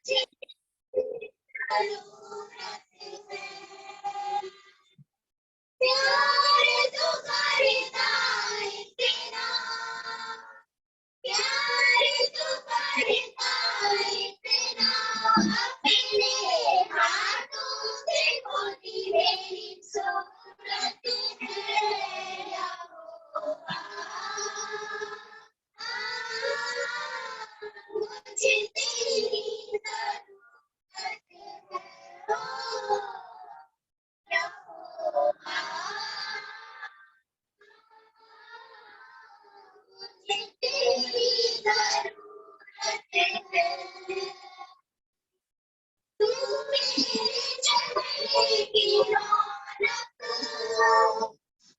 प्यार तो करता है तेरा, प्यार तो करता है तेरा, अपने हाथों से खोती मेरी सूरत है यहोवा। मुझे तेरी जरूरत है ओ यहोवा। मुझे तेरी जरूरत है। तू मेरे चेहरे की रौनक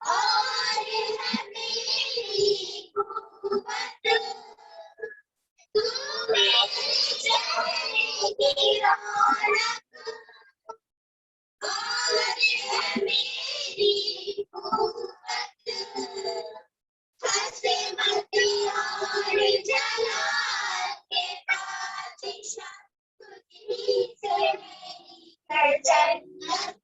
और है मेरी कुव्वत। तू मेरे चेहरे की रौनक और है मेरी कुव्वत। हसीमत और जलाल के बादशाह तुझी से मेरी है जन्नत।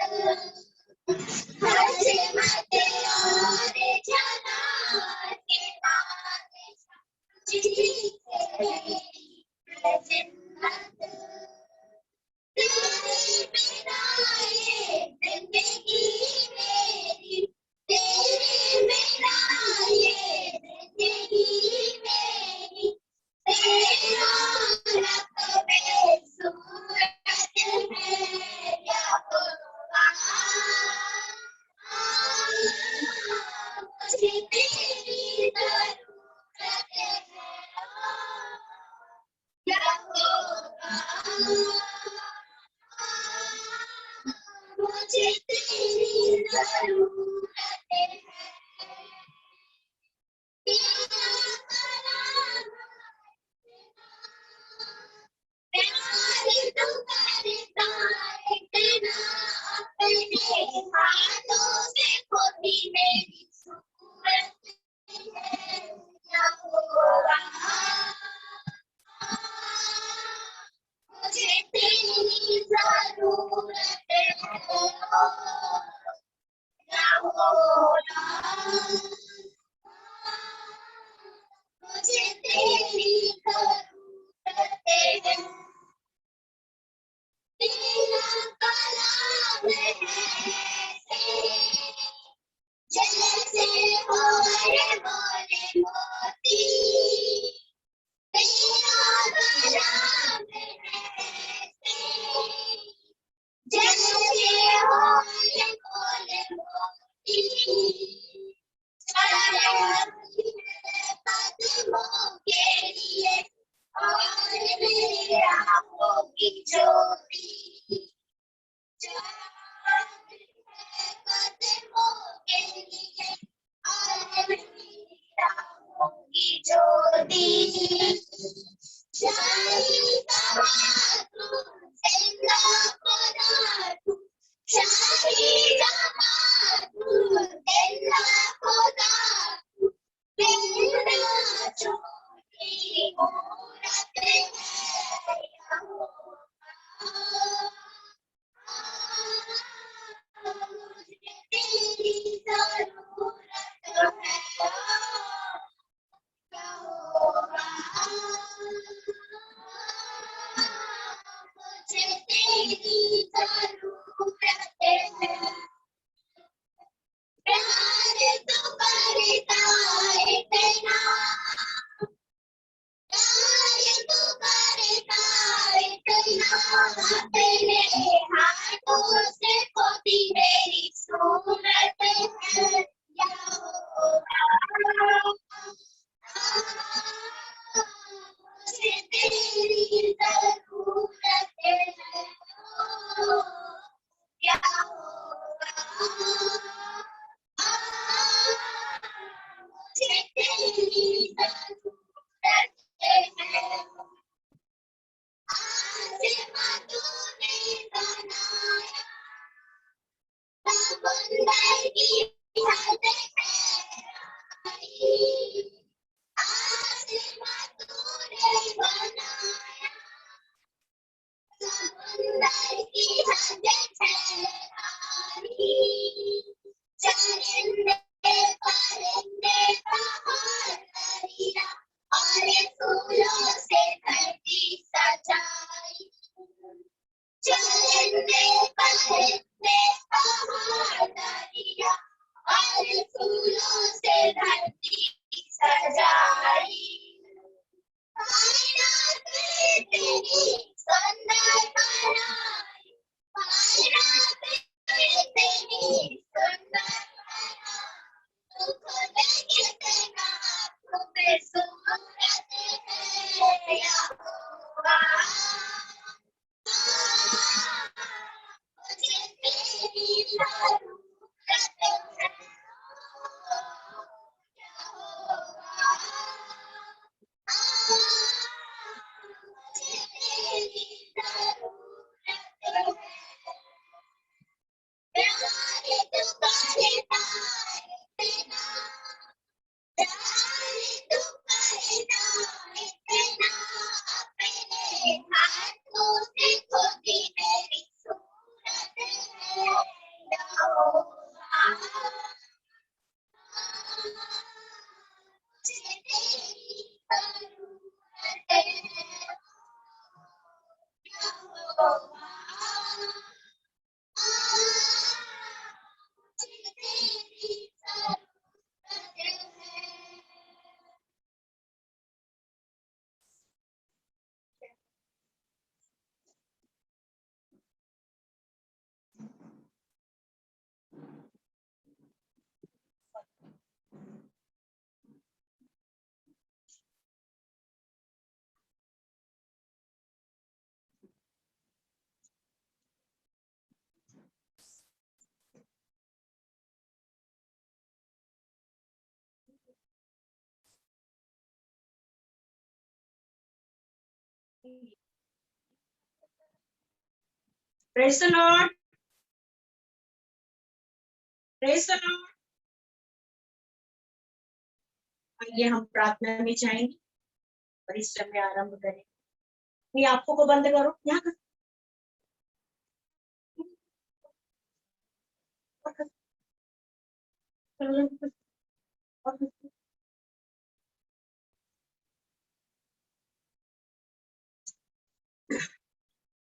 हसीमत और जलाल के बादशाह तुझी से मेरी है जन्नत। तेरे बिना ये जिंदगी मेरी, तेरे बिना ये जिंदगी मेरी, तेरा रक़्बे सूरत है यहोवा। मुझे तेरी जरूरत है यहोवा। मुझे तेरी जरूरत है। तेरा कलाम प्यार तो करता है तेरा, अपने हाथों से खोती मेरी सूरत है यहोवा। मुझे तेरी जरूरत है यहोवा। मुझे तेरी जरूरत है। तेरा कलाम है जैसे मोरे मोरे मोती। तेरा कलाम है जैसे मोरे मोरे मोती। कदमों के लिए और मेरी आँखों की ज्योति। कदमों के लिए और मेरी आँखों की ज्योति। शाही जमातू जिंदा खुदा तू, शाही जमातू जिंदा खुदा तू, तेरा छोटी मूरत है यहोवा। मुझे तेरी जरूरत है यहोवा। मुझे तेरी जरूरत है। प्यार तो करता है तेरा, प्यार तो करता है तेरा, अपने हाथों से खोती मेरी सूरत है यहोवा। मुझे तेरी जरूरत है Praise the Lord. Praise the Lord. आइए हम प्रार्थना में जाएंगे और इस समय आरंभ करें। ये आंखों को बंद करो। यहाँ कर।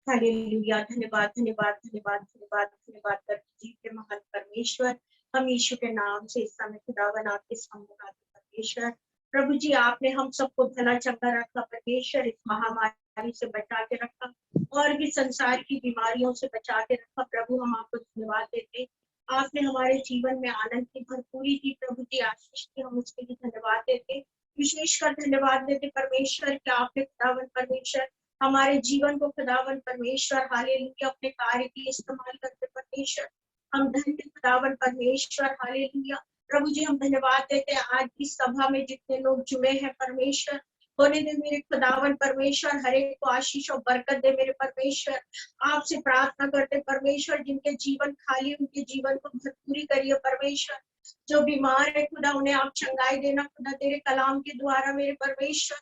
हालेलुया। धन्यवाद धन्यवाद धन्यवाद धन्यवाद धन्यवाद करते जी के महान परमेश्वर, हम यीशु के नाम से इस समय खुदावन आपके सामने आते परमेश्वर। प्रभु जी आपने हम सबको भला चंगा रखा परमेश्वर, इस महामारी से बचा के रखा और भी संसार की बीमारियों से बचा के रखा। प्रभु हम आपको धन्यवाद देते, आपने हमारे जीवन में आनंद की भरपूरी की प्रभु जी, आशीष की, हम उसके लिए धन्यवाद देते, विशेषकर धन्यवाद देते परमेश्वर कि आपने खुदावन परमेश्वर हमारे जीवन को खुदावन परमेश्वर हालेलुया अपने कार्य के इस्तेमाल करते परमेश्वर। हम धन्य खुदावन परमेश्वर हालेलुया। प्रभु जी हम धन्यवाद देते हैं आज की सभा में जितने लोग जुड़े हैं परमेश्वर, होने दे मेरे खुदावन परमेश्वर, हर एक को आशीष और बरकत दे मेरे परमेश्वर। आपसे प्रार्थना करते परमेश्वर, जिनके जीवन खाली उनके जीवन को भरपूरी करिए परमेश्वर। जो बीमार है खुदा उन्हें आप चंगाई देना खुदा तेरे कलाम के द्वारा मेरे परमेश्वर।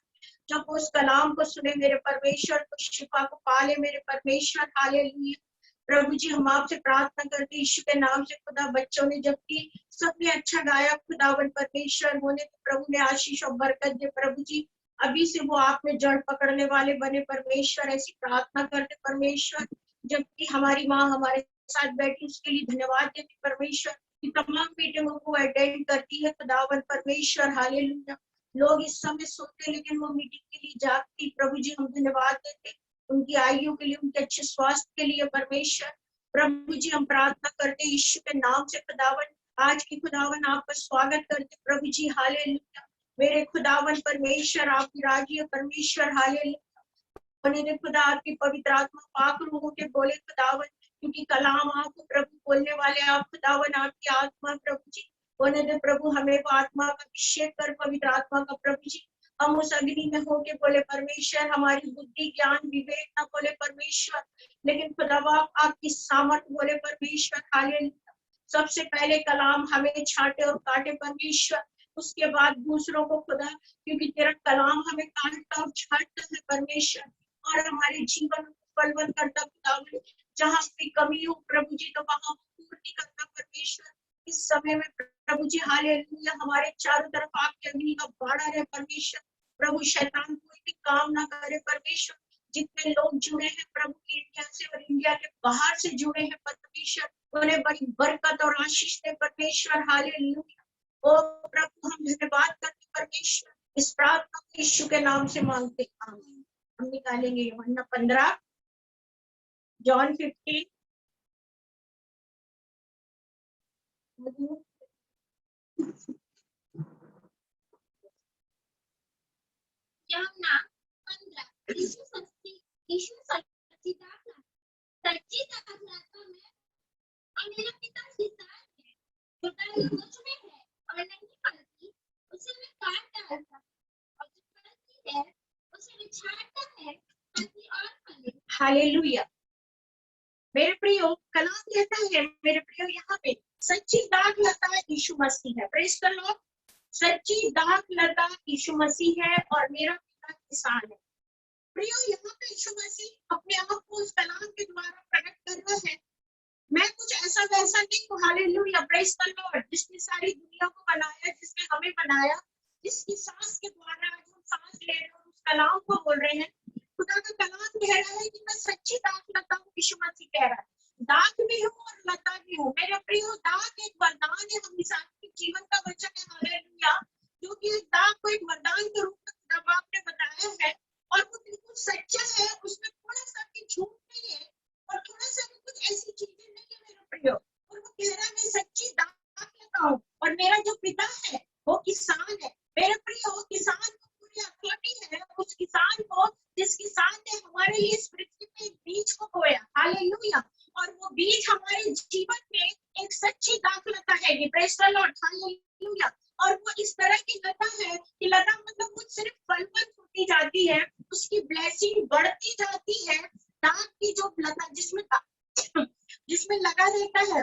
जब वो उस कलाम को सुने मेरे परमेश्वर, तो शिफा को पाले मेरे परमेश्वर हालेलुया। प्रभु जी हम आपसे प्रार्थना करते यीशु के नाम से खुदा, बच्चों ने जबकि सबने अच्छा गाया खुदावन परमेश्वर, होने तो प्रभु ने आशीष और बरकत दे प्रभु जी। अभी से वो आप में जड़ पकड़ने वाले बने परमेश्वर, ऐसी प्रार्थना करते परमेश्वर। जबकि हमारी माँ हमारे साथ बैठी उसके लिए धन्यवाद देते परमेश्वर, कि तमाम मीटिंगों को अटेंड करती है खुदावन परमेश्वर हालेलुया। लोग इस समय सोते लेकिन वो मीटिंग के लिए जागती। प्रभु जी हम धन्यवाद देते उनकी आयु के लिए, उनके अच्छे स्वास्थ्य के लिए परमेश्वर। प्रभु जी हम प्रार्थना करते यीशु के नाम से खुदावन, आज की खुदावन आपका स्वागत करते प्रभु जी हालेलुया। मेरे खुदावन परमेश्वर आपकी राजी परमेश्वर हालेलुया। खुदा आपकी पवित्र आत्मा पाक लोगों के बोले खुदावन, क्योंकि कलाम आपको प्रभु बोलने वाले आप खुदावन, आपकी आत्मा प्रभु जी होने दे प्रभु, हमें वो आत्मा का अभिषेक कर पवित्र आत्मा का प्रभु जी। हम उस अग्नि में होके बोले परमेश्वर, हमारी बुद्धि ज्ञान विवेक ना बोले परमेश्वर, लेकिन खुदावा आपकी सामर्थ बोले परमेश्वर हालेलुया। सबसे पहले कलाम हमें छाटे और काटे परमेश्वर, उसके बाद दूसरों को खुदा, क्योंकि तेरा कलाम हमें काटता और छाटता है परमेश्वर, और हमारे जीवन फलवंत करता खुदावन, जहाँ पे कमी हो प्रभु जी तो वहां पूर्ति करता परमेश्वर। इस समय में प्रभु जी हालेलुया हमारे चारों तरफ आपके अग्नि का बाड़ा रहे परमेश्वर। प्रभु शैतान कोई भी काम ना करे परमेश्वर। जितने लोग जुड़े हैं प्रभु इंडिया से और इंडिया के बाहर से जुड़े हैं परमेश्वर, उन्हें बड़ी बरकत और आशीष दे परमेश्वर। हालेलुया। ओ प्रभु हम धन्यवाद करते परमेश्वर, इस प्रार्थना को यीशु के नाम से मांगते आमीन। हम निकालेंगे यूहन्ना 15, जॉन 15। यूहन्ना 15। यीशु सच्ची दाखलता में और मेरा पिता किसान है, जो डाली मुझ में है और नहीं फलती उसे मैं काट डालता, और जो फलती है उसे मैं छांटता है ताकि और फले। हालेलुया। मेरे प्रियो कलाम कहता है, मेरे प्रियो यहाँ पे सच्ची दाखलता यीशु मसीह है। Praise the Lord. सच्ची दाखलता यीशु मसीह है और मेरा पिता किसान है। प्रियो यहाँ पे यीशु मसीह अपने आप को उस कलाम के द्वारा प्रकट कर रहा है। मैं कुछ ऐसा वैसा नहीं हूँ। हालेलुया। Praise the Lord. जिसने सारी दुनिया को बनाया, जिसने हमें बनाया, जिसकी सांस के द्वारा आज हम सांस ले रहे हैं और उस कलाम को बोल रहे हैं। खुदा का कलाम कह रहा है कि मैं सच्ची दाखलता हूँ। यीशु मसीह कह रहा है दाख भी हूँ और लता भी हूँ। मेरे प्रियो दाख एक वरदान है, हमेशा आपके जीवन का वचन है। हालेलुया। जो कि एक दाख को एक वरदान के रूप में खुदा बाप ने बताया है और वो बिल्कुल सच्चा है। उसमें थोड़ा सा भी झूठ नहीं है और थोड़ा सा भी कुछ ऐसी चीजें नहीं है मेरे प्रियो। और वो कह रहा है मैं सच्ची दाखलता हूँ और मेरा जो पिता है वो किसान है। मेरे प्रियो किसान को पूरी अथॉरिटी है। उस किसान को, जिस किसान ने हमारे लिए इस पृथ्वी पे एक बीज को बोया। हालेलुया। और वो बीज हमारे जीवन में एक सच्ची दाखलता है। Praise the Lord. हालेलुया। और वो इस तरह की लता है कि लता मतलब वो सिर्फ फलवंत होती जाती है, उसकी ब्लेसिंग बढ़ती जाती है। दाख की जो लता जिसमें लगा रहता है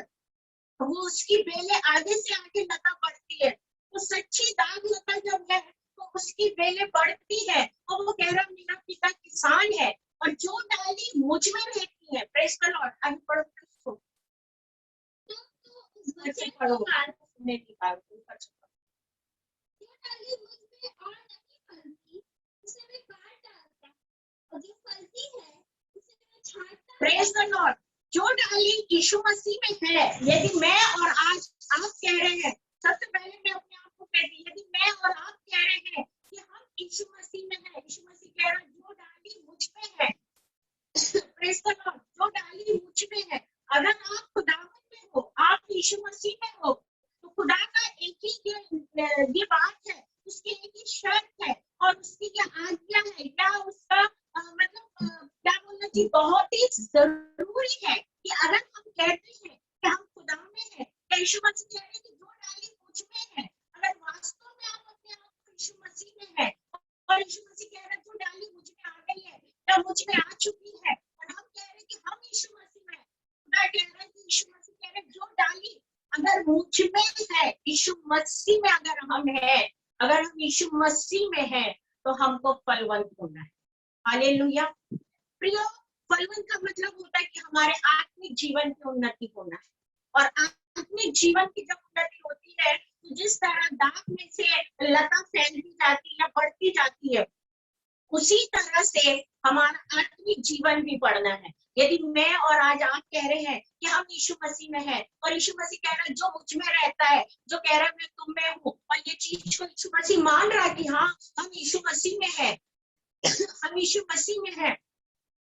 वो उसकी बेलें आगे से आगे लता बढ़ती है। तो सच्ची दाग लता जब है तो उसकी बेलें बढ़ती है। और वो कह रहा मेरा पिता किसान है और जो डाली मुझ में रहती है। Praise the Lord. आगे पढ़ो उसको। उस वचन पढ़ो। को काट मैं भी पढ़ूं। जो डाली मुझ में और नहीं फलती उसे मैं काट डालता, और जो फलती है उसे मैं छांटता। Praise the Lord. जो डाली यीशु मसीह में है, यदि मैं और आज आप कह रहे हैं, सबसे पहले मैं अपने आप को कहती, यदि मैं और आप कह रहे हैं कि हम यीशु मसीह में है, यीशु मसीह कह रहा है जो डाली मुझ में है। Praise the Lord. जो डाली मुझ में है, अगर आप खुदावंद में हो, आप यीशु मसीह में हो, तो खुदा का एक ही ये बात है, उसकी एक ही शर्त है और उसकी क्या आज्ञा है, क्या उसका क्या बोलना चाहिए, बहुत ही जरूरी है कि अगर हम कहते हैं कि हम खुदा में है, यीशु मसीह कह रहे हैं कि जो डाली मुझ में है, अगर वास्तव में आप अपने आप को यीशु मसीह में है और यीशु मसीह कह रहे हैं जो डाली मुझ में आ गई है या मुझ में आ चुकी है और हम कह रहे हैं कि हम यीशु मसीह में है, खुदा कह रहा है कि यीशु मसीह कह रहे हैं जो डाली अगर मुझ में है, यीशु मसीह में अगर हम है, अगर हम यीशु मसीह में है तो हमको फलवंत होना है। हालेलुया। प्रियो फलवंत का मतलब होता है कि हमारे आत्मिक जीवन की उन्नति होना है। और आत्मिक जीवन की जब उन्नति होती है तो जिस तरह दाख में से लता फैलती जाती है या बढ़ती जाती है, उसी तरह से हमारा आत्मिक जीवन भी बढ़ना है। यदि मैं और आज आप कह रहे हैं कि हम यीशु मसीह में हैं और यीशु मसीह कह रहा है जो मुझ में रहता है, जो कह रहा है मैं तुम में हूँ, और ये चीज को यीशु मसीह मान रहा है कि हाँ हम यीशु मसीह में है, हम यीशु मसीह में है,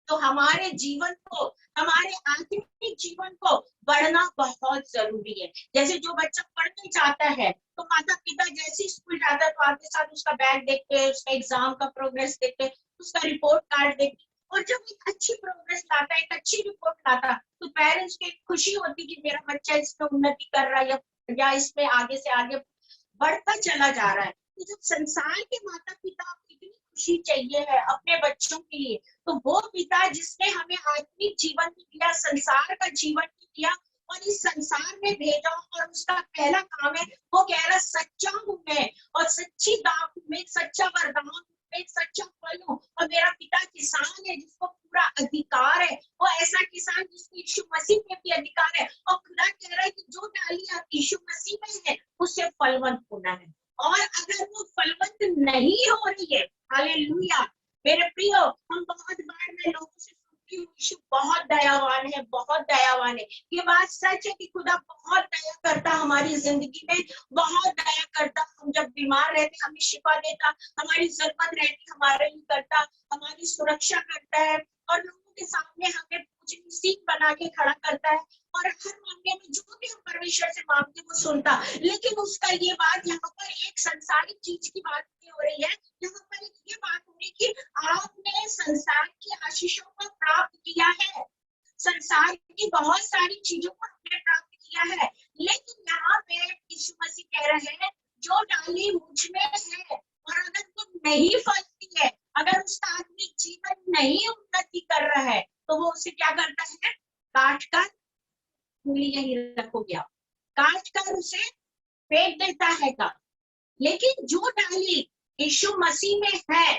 तो हमारे जीवन को, हमारे आत्मिक जीवन को बढ़ना बहुत जरूरी है। जैसे जो बच्चा पढ़ने जाता है तो माता पिता जैसे स्कूल जाता है तो आपके साथ उसका बैग देखते हैं, उसका एग्जाम का प्रोग्रेस देखते हैं, उसका रिपोर्ट कार्ड देखते हैं, और जब एक अच्छी प्रोग्रेस लाता है, एक अच्छी रिपोर्ट लाता तो पेरेंट्स को खुशी होती कि मेरा बच्चा इसमें उन्नति कर रहा है या इसमें आगे से आगे बढ़ता चला जा रहा है। तो जब संसार के माता पिता को इतनी खुशी चाहिए है अपने बच्चों के लिए, तो वो पिता जिसने हमें आत्मिक जीवन दिया, संसार का जीवन दिया और इस संसार में भेजा, और उसका पहला काम है वो कह रहा सच्चा हूं मैं और सच्ची दाव में सच्चा वरदान, एक सच्चा फल हूं, और मेरा पिता किसान है जिसको पूरा अधिकार है किसान जिसको यीशु मसीह में भी अधिकार है, और खुदा कह रहा है कि जो डाली आप यीशु मसीह में है उससे फलवंत होना है। और अगर वो फलवंत नहीं हो रही है, हालेलुया मेरे प्रियो, हम बहुत बार मैं लोगों से सुनती हूँ यीशु बहुत दयावान है, बहुत दयावान है। ये बात सच है कि खुदा बहुत दया करता हमारी जिंदगी में, बहुत दया करता। हम जब बीमार रहते हमें शिफा देता, हमारी जरूरत रहती हमारे लिए करता, हमारी सुरक्षा करता है, और लोगों के सामने हमें पूजनीय बना के खड़ा करता है, और हर मामले में जो भी हम परमेश्वर से मांगते वो सुनता। लेकिन उसका ये बात यहाँ पर एक संसारिक चीज की बात नहीं हो रही है, यहाँ पर ये बात हो रही कि आपने संसार की आशीषों को प्राप्त किया है, संसार की बहुत सारी चीजों को हमने प्राप्त किया है, लेकिन यहाँ पे यीशु मसीह कह रहे हैं जो डाली मुझ में है, और अगर वो नहीं फलती है, अगर उसका आत्मिक जीवन नहीं उन्नति कर रहा है, तो वो उसे क्या करता है, काट कर, उंगली यही रखोगे आप, काट कर उसे फेंक देता है का। लेकिन जो डाली यीशु मसीह में है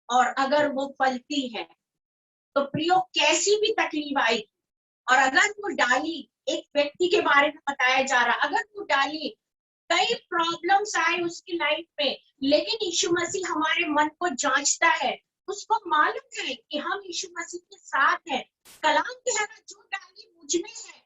और अगर वो फलती है, तो प्रियो कैसी भी तकलीफ आएगी, और अगर वो डाली, एक व्यक्ति के बारे में बताया जा रहा, अगर वो डाली कई प्रॉब्लम्स आए उसकी लाइफ में, लेकिन यीशु मसीह हमारे मन को जांचता है, उसको मालूम है कि हम यीशु मसीह के साथ हैं। कलाम कह रहा जो डाली मुझ में है,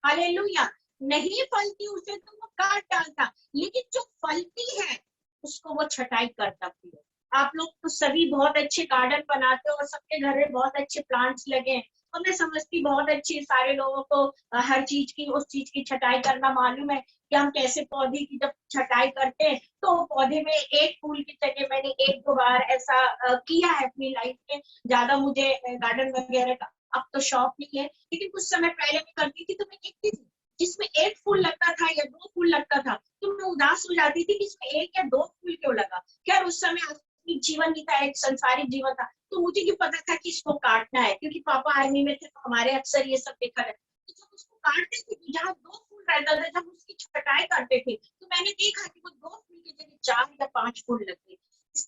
हालेलुया, नहीं फलती उसे तो वो काट डालता, लेकिन जो फलती है उसको वो छटाई करता। प्रियो आप लोग तो सभी बहुत अच्छे गार्डन बनाते हो और सबके घर में बहुत अच्छे प्लांट्स लगे हैं, और मैं समझती बहुत अच्छी सारे लोगों को हर चीज की, उस चीज की छटाई करना मालूम है कि हम कैसे पौधे की जब छटाई करते हैं तो पौधे में एक फूल की जगह मैंने एक दो बार ऐसा किया है अपनी लाइफ में। ज्यादा मुझे गार्डन वगैरह का अब तो शौक नहीं है, लेकिन कुछ समय पहले मैं करती थी, तो मैं देखती थी जिसमें एक फूल लगता था या दो फूल लगता था तो मैं उदास हो जाती थी कि इसमें एक या दो फूल क्यों लगा। खैर उस समय आत्मिक जीवन नहीं था, एक संसारिक जीवन था, तो मुझे क्यों पता था कि इसको काटना है, क्योंकि पापा आर्मी में थे तो हमारे अक्सर ये सब देखा है। तो जब उसको काटते थे तो जहाँ दो फूल रहता था, जब उसकी छटाई करते थे तो मैंने देखा कि वो दो फूल की जगह 4 या 5 फूल लगते।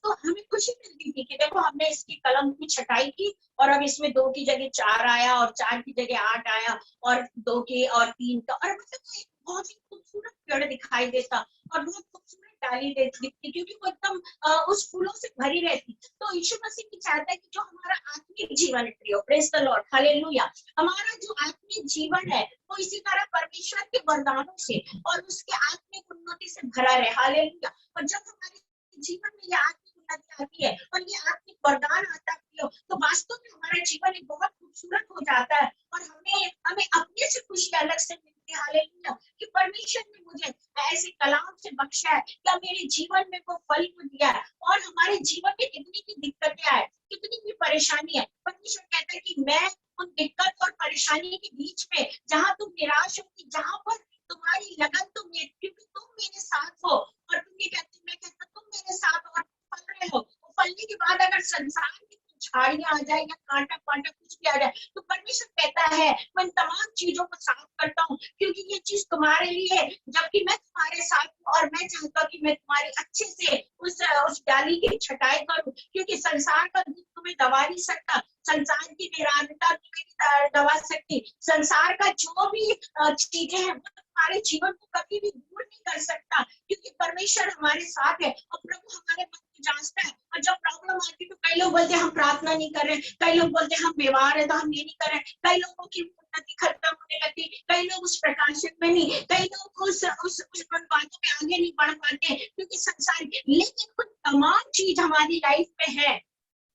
तो हमें खुशी मिलती थी कि देखो हमने इसकी कलम की छटाई की, और अब इसमें 2 की जगह 4 आया, और 4 की जगह 8 आया, और 2 के और 3 का, और मतलब एक बहुत ही खूबसूरत पेड़ दिखाई देता, और बहुत खूबसूरत डाली दिखती, क्योंकि वो एकदम उस फूलों से भरी रहती। तो यीशु मसीह की चाहता है कि जो हमारा आत्मिक जीवन है, प्रियो प्रेज द लॉर्ड हालेलुया, हमारा जो आत्मिक जीवन है वो इसी तरह परमेश्वर के वरदानों से और उसके आत्मिक उन्नति से भरा रहे, हालेलुया। और जब हमारे जीवन में ये आत्मिक उन्नति आती है और ये आत्मिक वरदान आता है, तो वास्तव में हमारा जीवन एक बहुत खूबसूरत हो जाता है, और हमें अपने से खुशी अलग से मिलती है, हालेलुया, कि परमेश्वर ने मुझे ऐसे कलाम से बख्शा है, या मेरे जीवन में वो फल को दिया है। और हमारे जीवन में कितनी भी दिक्कतें आए, कितनी भी परेशानी है, परमेश्वर कहता है कि मैं उन दिक्कत और परेशानी के बीच में जहाँ तुम निराश होगी, जहाँ पर तुम्हारी लगन क्योंकि तुम मेरे साथ हो, और तुम ये कहते, मैं कहता तुम मेरे साथ और फल रहे हो, फलने के बाद अगर संसार की झाड़ियां आ जाए या कांटा पांटा कुछ भी आ जाए, तो परमेश्वर कहता है मैं तमाम चीजों को साफ करता हूँ, क्योंकि ये चीज तुम्हारे लिए है, जबकि मैं तुम्हारे साथ हूँ, और मैं चाहता हूँ कि मैं तुम्हारी अच्छे से उस डाली की छटाई करूँ, क्योंकि संसार का दुख तुम्हें दबा नहीं सकता, संसार की निरानता तुम्हें दबा सकती, संसार का जो भी चीजें हैं हमारे जीवन को कभी भी दूर नहीं कर सकता, क्योंकि परमेश्वर हमारे साथ है, और प्रभु हमारे मन को जांचता है। और जब प्रॉब्लम आती है तो कई लोग बोलते हैं हम प्रार्थना नहीं कर रहे, कई लोग बोलते हैं हम बीमार है तो हम ये नहीं कर रहे, कई लोगों की उन्नति खत्म होने लगती, कई लोग उस प्रकाशन में नहीं, कई लोग उस बातों में आगे नहीं बढ़ पाते क्योंकि संसार, लेकिन कुछ तमाम चीज हमारी लाइफ में है,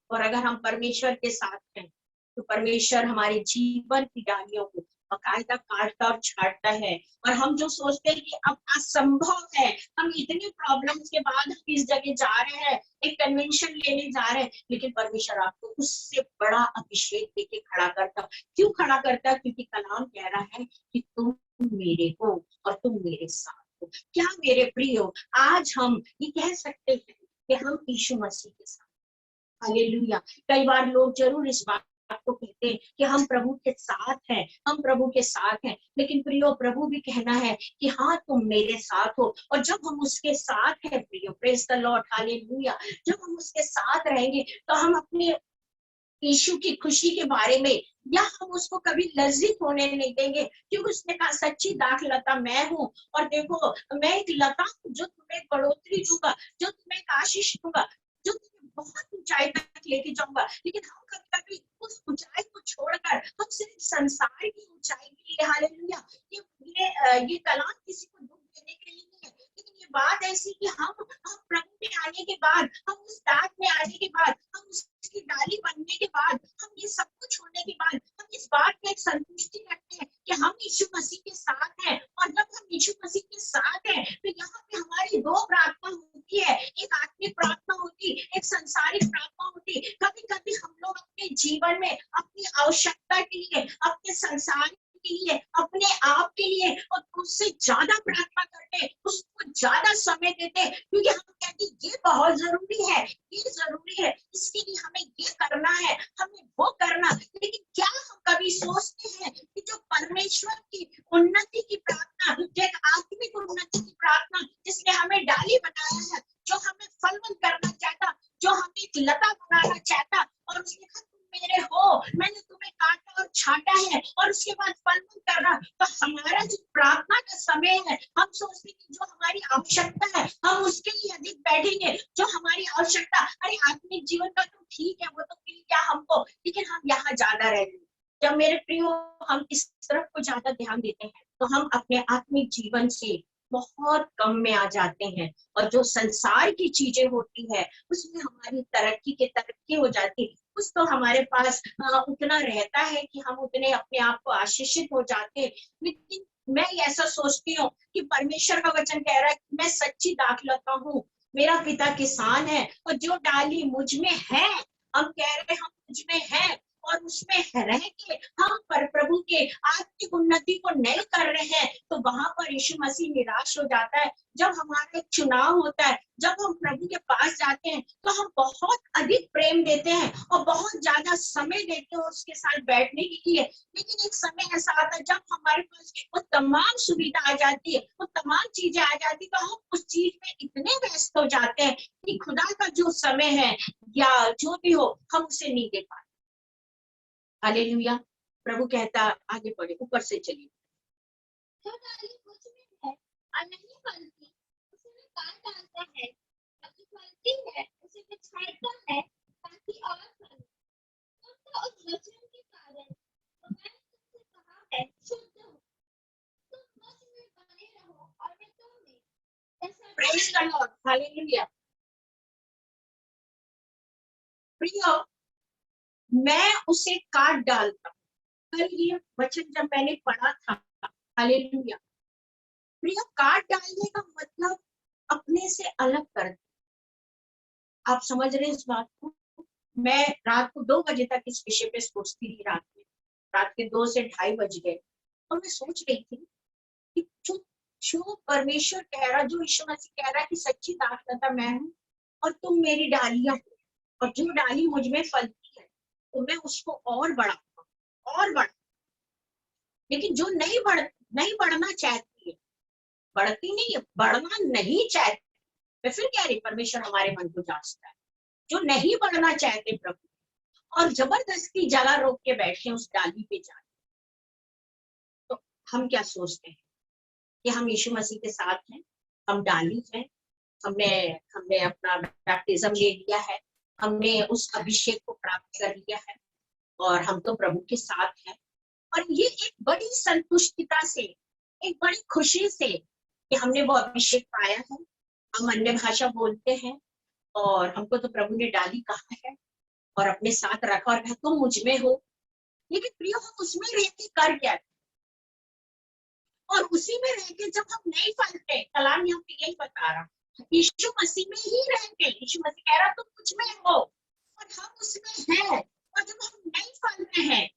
और अगर हम परमेश्वर के साथ हैं तो परमेश्वर हमारे जीवन की डालियों को बाकायदा काटता और छाटता है। और हम जो सोचते हैं कि अब असंभव है, हम इतनी प्रॉब्लम्स के बाद हम इस जगह जा रहे हैं, एक कन्वेंशन लेने जा रहे हैं, लेकिन परमेश्वर आपको उससे बड़ा अभिषेक देके खड़ा करता। क्यों खड़ा करता? क्योंकि कलाम कह रहा है कि तुम मेरे हो और तुम मेरे साथ हो। क्या मेरे प्रियो, आज हम ये कह सकते हैं कि हम यीशु मसीह के साथ, हालेलुया। कई बार लोग जरूर इस बात को कहते हैं कि हम प्रभु के साथ हैं, हम प्रभु के साथ हैं, लेकिन प्रियो प्रभु भी कहना है कि हाँ तुम मेरे साथ हो। और जब हम उसके साथ हैं प्रियो, प्रेज द लॉर्ड हालेलुया, जब हम उसके साथ रहेंगे तो हम अपने यीशु की खुशी के बारे में, या हम उसको कभी लज्जित होने नहीं देंगे, क्योंकि उसने कहा सच्ची दाखलता मैं हूँ, और देखो मैं एक लता हूँ जो तुम्हें बढ़ोतरी दूंगा, जो तुम्हें एक आशीष दूंगा, जो तुम्हें बहुत ऊंचाई तक लेके जाऊंगा। लेकिन हम कभी कभी उस ऊंचाई को छोड़कर हम सिर्फ संसार की ऊंचाई के लिए, हालेलुया, ये कलाम किसी को दुख देने के लिए नहीं है, लेकिन ये बात ऐसी कि हम प्रभु में आने के बाद, हम उस दाग में आने के बाद, हम उसकी डाली बनने के बाद, हम ये सब कुछ होने के बाद, हम इस बात में एक संतुष्टि रखते हैं कि हम यीशु मसीह के साथ हैं। और जब हम यीशु मसीह के साथ हैं तो यहाँ पे हमारी दो प्रार्थना होती है, एक आत्मिक प्रार्थना होती, एक संसारिक प्रार्थना होती। कभी कभी हम लोग अपने जीवन में अपनी आवश्यकता के लिए, अपने संसार के लिए, अपने आप के लिए और उससे ज्यादा प्रार्थना करते, उसको ज्यादा समय देते, क्योंकि हम कहते ये बहुत जरूरी है, ये जरूरी है, इसके लिए हमें ये करना है, हमें वो करना। लेकिन क्या हम कभी सोचते हैं कि जो परमेश्वर की उन्नति की प्रार्थना, जो एक आत्मिक उन्नति की प्रार्थना, जिसने हमें डाली बनाया है, जो हमें फलवंत करना चाहता, जो हमें एक लता बनाना चाहता, और उसने कहा तुम मेरे हो, मैंने तुम्हें काटा और छाटा है, और उसके बाद फलवंत करना। तो हमारा जो प्रार्थना का समय है, हम सोचते कि जो हमारी आवश्यकता है हम उसके लिए अधिक बैठेंगे, जो हमारी आवश्यकता, अरे आत्मिक जीवन का तो ठीक है, वो तो मिल गया हमको, लेकिन हम यहाँ ज्यादा रहते हैं। जब मेरे प्रियो हम इस तरफ को ज्यादा ध्यान देते हैं तो हम अपने आत्मिक जीवन से बहुत कम में आ जाते हैं, और जो संसार की चीजें होती है उसमें हमारी तरक्की हो जाती है। कुछ तो हमारे पास उतना रहता है कि हम उतने अपने आप को आशीषित हो जाते हैं। लेकिन मैं ऐसा सोचती हूँ कि परमेश्वर का वचन कह रहा है कि मैं सच्ची दाखलता हूँ, मेरा पिता किसान है, और जो डाली मुझ में है, हम कह रहे हैं हम मुझ में है, और उसमें रह के हम पर प्रभु के आत्मिक उन्नति को नहीं कर रहे हैं, तो वहां पर यीशु मसीह निराश हो जाता है। जब हमारा चुनाव होता है, जब हम प्रभु के पास जाते हैं, तो हम बहुत अधिक प्रेम देते हैं और बहुत ज्यादा समय देते हैं उसके साथ बैठने के लिए। लेकिन एक समय ऐसा आता है जब हमारे पास वो तमाम सुविधा आ जाती है, वो तमाम चीजें आ जाती है, तो हम उस चीज में इतने व्यस्त हो जाते हैं कि खुदा का जो समय है या जो भी हो, हम उसे नहीं दे पाते। हालेलुया। प्रभु कहता, आगे बढ़े, ऊपर से चलिए। जो डाली मुझ में है और नहीं फलती, उसे मैं काट डालता है, और जो फलती है उसे मैं छांटता है ताकि और फले। तुम तो उस वचन के कारण तो मैंने तुमसे कहा है शुद्ध हो, तुम मुझ में बने रहो और मैं तुम में, जैसा प्रेज द लॉर्ड। हालेलुया। प्रिय, मैं उसे काट डालता। कल ये वचन जब मैंने पढ़ा था, हालेलुया, प्रिय, काट डालने का मतलब अपने से अलग कर। आप समझ रहे हैं इस बात को? मैं रात को 2 बजे तक इस विषय पे सोचती रही, रात के 2 से 2:30 बज गए, और मैं सोच रही थी कि जो परमेश्वर कह रहा, जो यीशु मसीह कह रहा है कि सच्ची दाखलता मैं हूँ और तुम मेरी डालियां हो, और जो डाली मुझ में फलती है तो मैं उसको और बढ़ा। लेकिन जो नहीं बढ़ना चाहती है, बढ़ती नहीं है, बढ़ना नहीं चाहती, मैं फिर कह रही परमेश्वर हमारे मन को जांचता है। जो नहीं बढ़ना चाहते प्रभु और जबरदस्ती जगह रोक के बैठे उस डाली पे जाए, तो हम क्या सोचते हैं कि हम यीशु मसीह के साथ हैं, हम डाली हैं, हमने हमने अपना बैप्टिज्म ले लिया है, हमने उस अभिषेक को प्राप्त कर लिया है, और हम तो प्रभु के साथ हैं। और ये एक बड़ी संतुष्टिता से, एक बड़ी खुशी से कि हमने वो अभिषेक पाया है, हम अन्य भाषा बोलते हैं, और हमको तो प्रभु ने डाली कहा है और अपने साथ रखा और कहा तुम मुझ में हो। लेकिन प्रियो, हम उसमें रह के कर क्या, और उसी में रह के जब हम नहीं फलते, कलाम यहाँ पे यही बता रहा, यीशु मसीह में ही रह के यीशु मसीह कह रहा तुम मुझ में हो और हम उसमें हैं, और जब हम नहीं फलते हैं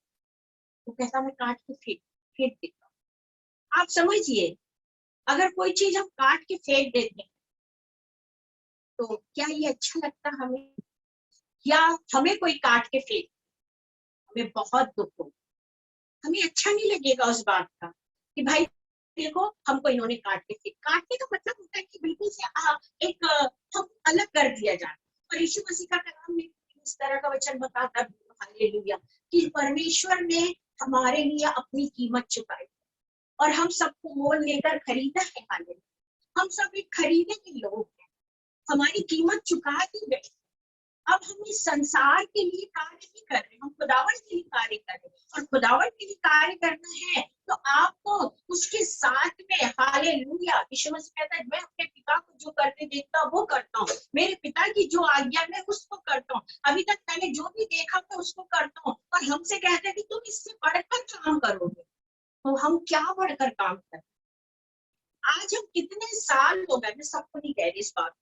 तो कहता मैं काट के फेंक देता हूँ। आप समझिए, अगर कोई चीज हम काट के फेंक देते हैं तो क्या ये अच्छा लगता हमें? या हमें कोई काट के फेंक, हमें बहुत दुख हो, हमें अच्छा नहीं लगेगा उस बात का कि भाई देखो हमको इन्होंने काट के फेंक। काटने का मतलब होता है कि बिल्कुल से हम अलग कर दिया जाए। और यीशु मसीह का कलाम में इस तरह का वचन बताता, हालेलुया, कि परमेश्वर ने हमारे लिए अपनी कीमत चुकाई और हम सबको मोल लेकर खरीदा है। हालेलुया, हम सब एक खरीदे के लोग हैं, हमारी कीमत चुका दी गई। अब हम इस संसार के लिए कार्य नहीं कर रहे, हम खुदावन के लिए कार्य कर रहे हैं। और खुदावन के लिए कार्य करना है तो आपको उसके साथ में, हालेलुया, यीशु मसीह कहता है मैं अपने पिता को जो करते देखता हूँ वो करता हूँ, मेरे पिता की जो आज्ञा मैं उसको करता हूँ, अभी तक मैंने जो भी देखा मैं उसको करता हूँ। और हमसे कहते हैं कि तुम इससे बढ़कर काम करोगे, तो हम क्या बढ़कर काम करें? आज हम कितने साल हो गए, मैं सबको नहीं कह रही इस बात,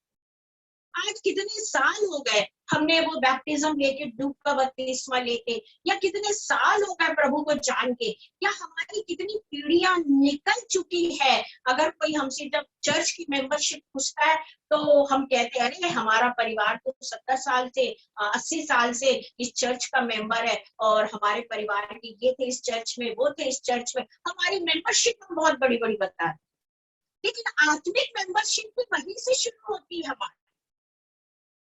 आज कितने साल हो गए हमने वो बैप्टिज्म लेके, डूब का बपतिस्मा लेके, या कितने साल हो गए प्रभु को जान के, या हमारी कितनी पीढ़ियां निकल चुकी है। अगर कोई हमसे जब चर्च की मेंबरशिप पूछता है तो हम कहते हैं अरे हमारा परिवार तो 70 साल से 80 साल से इस चर्च का मेंबर है, और हमारे परिवार के ये थे इस चर्च में, वो थे इस चर्च में, हमारी मेंबरशिप हम बहुत बड़ी बड़ी बता, लेकिन आत्मिक मेंबरशिप भी वहीं से शुरू होती है हमारी।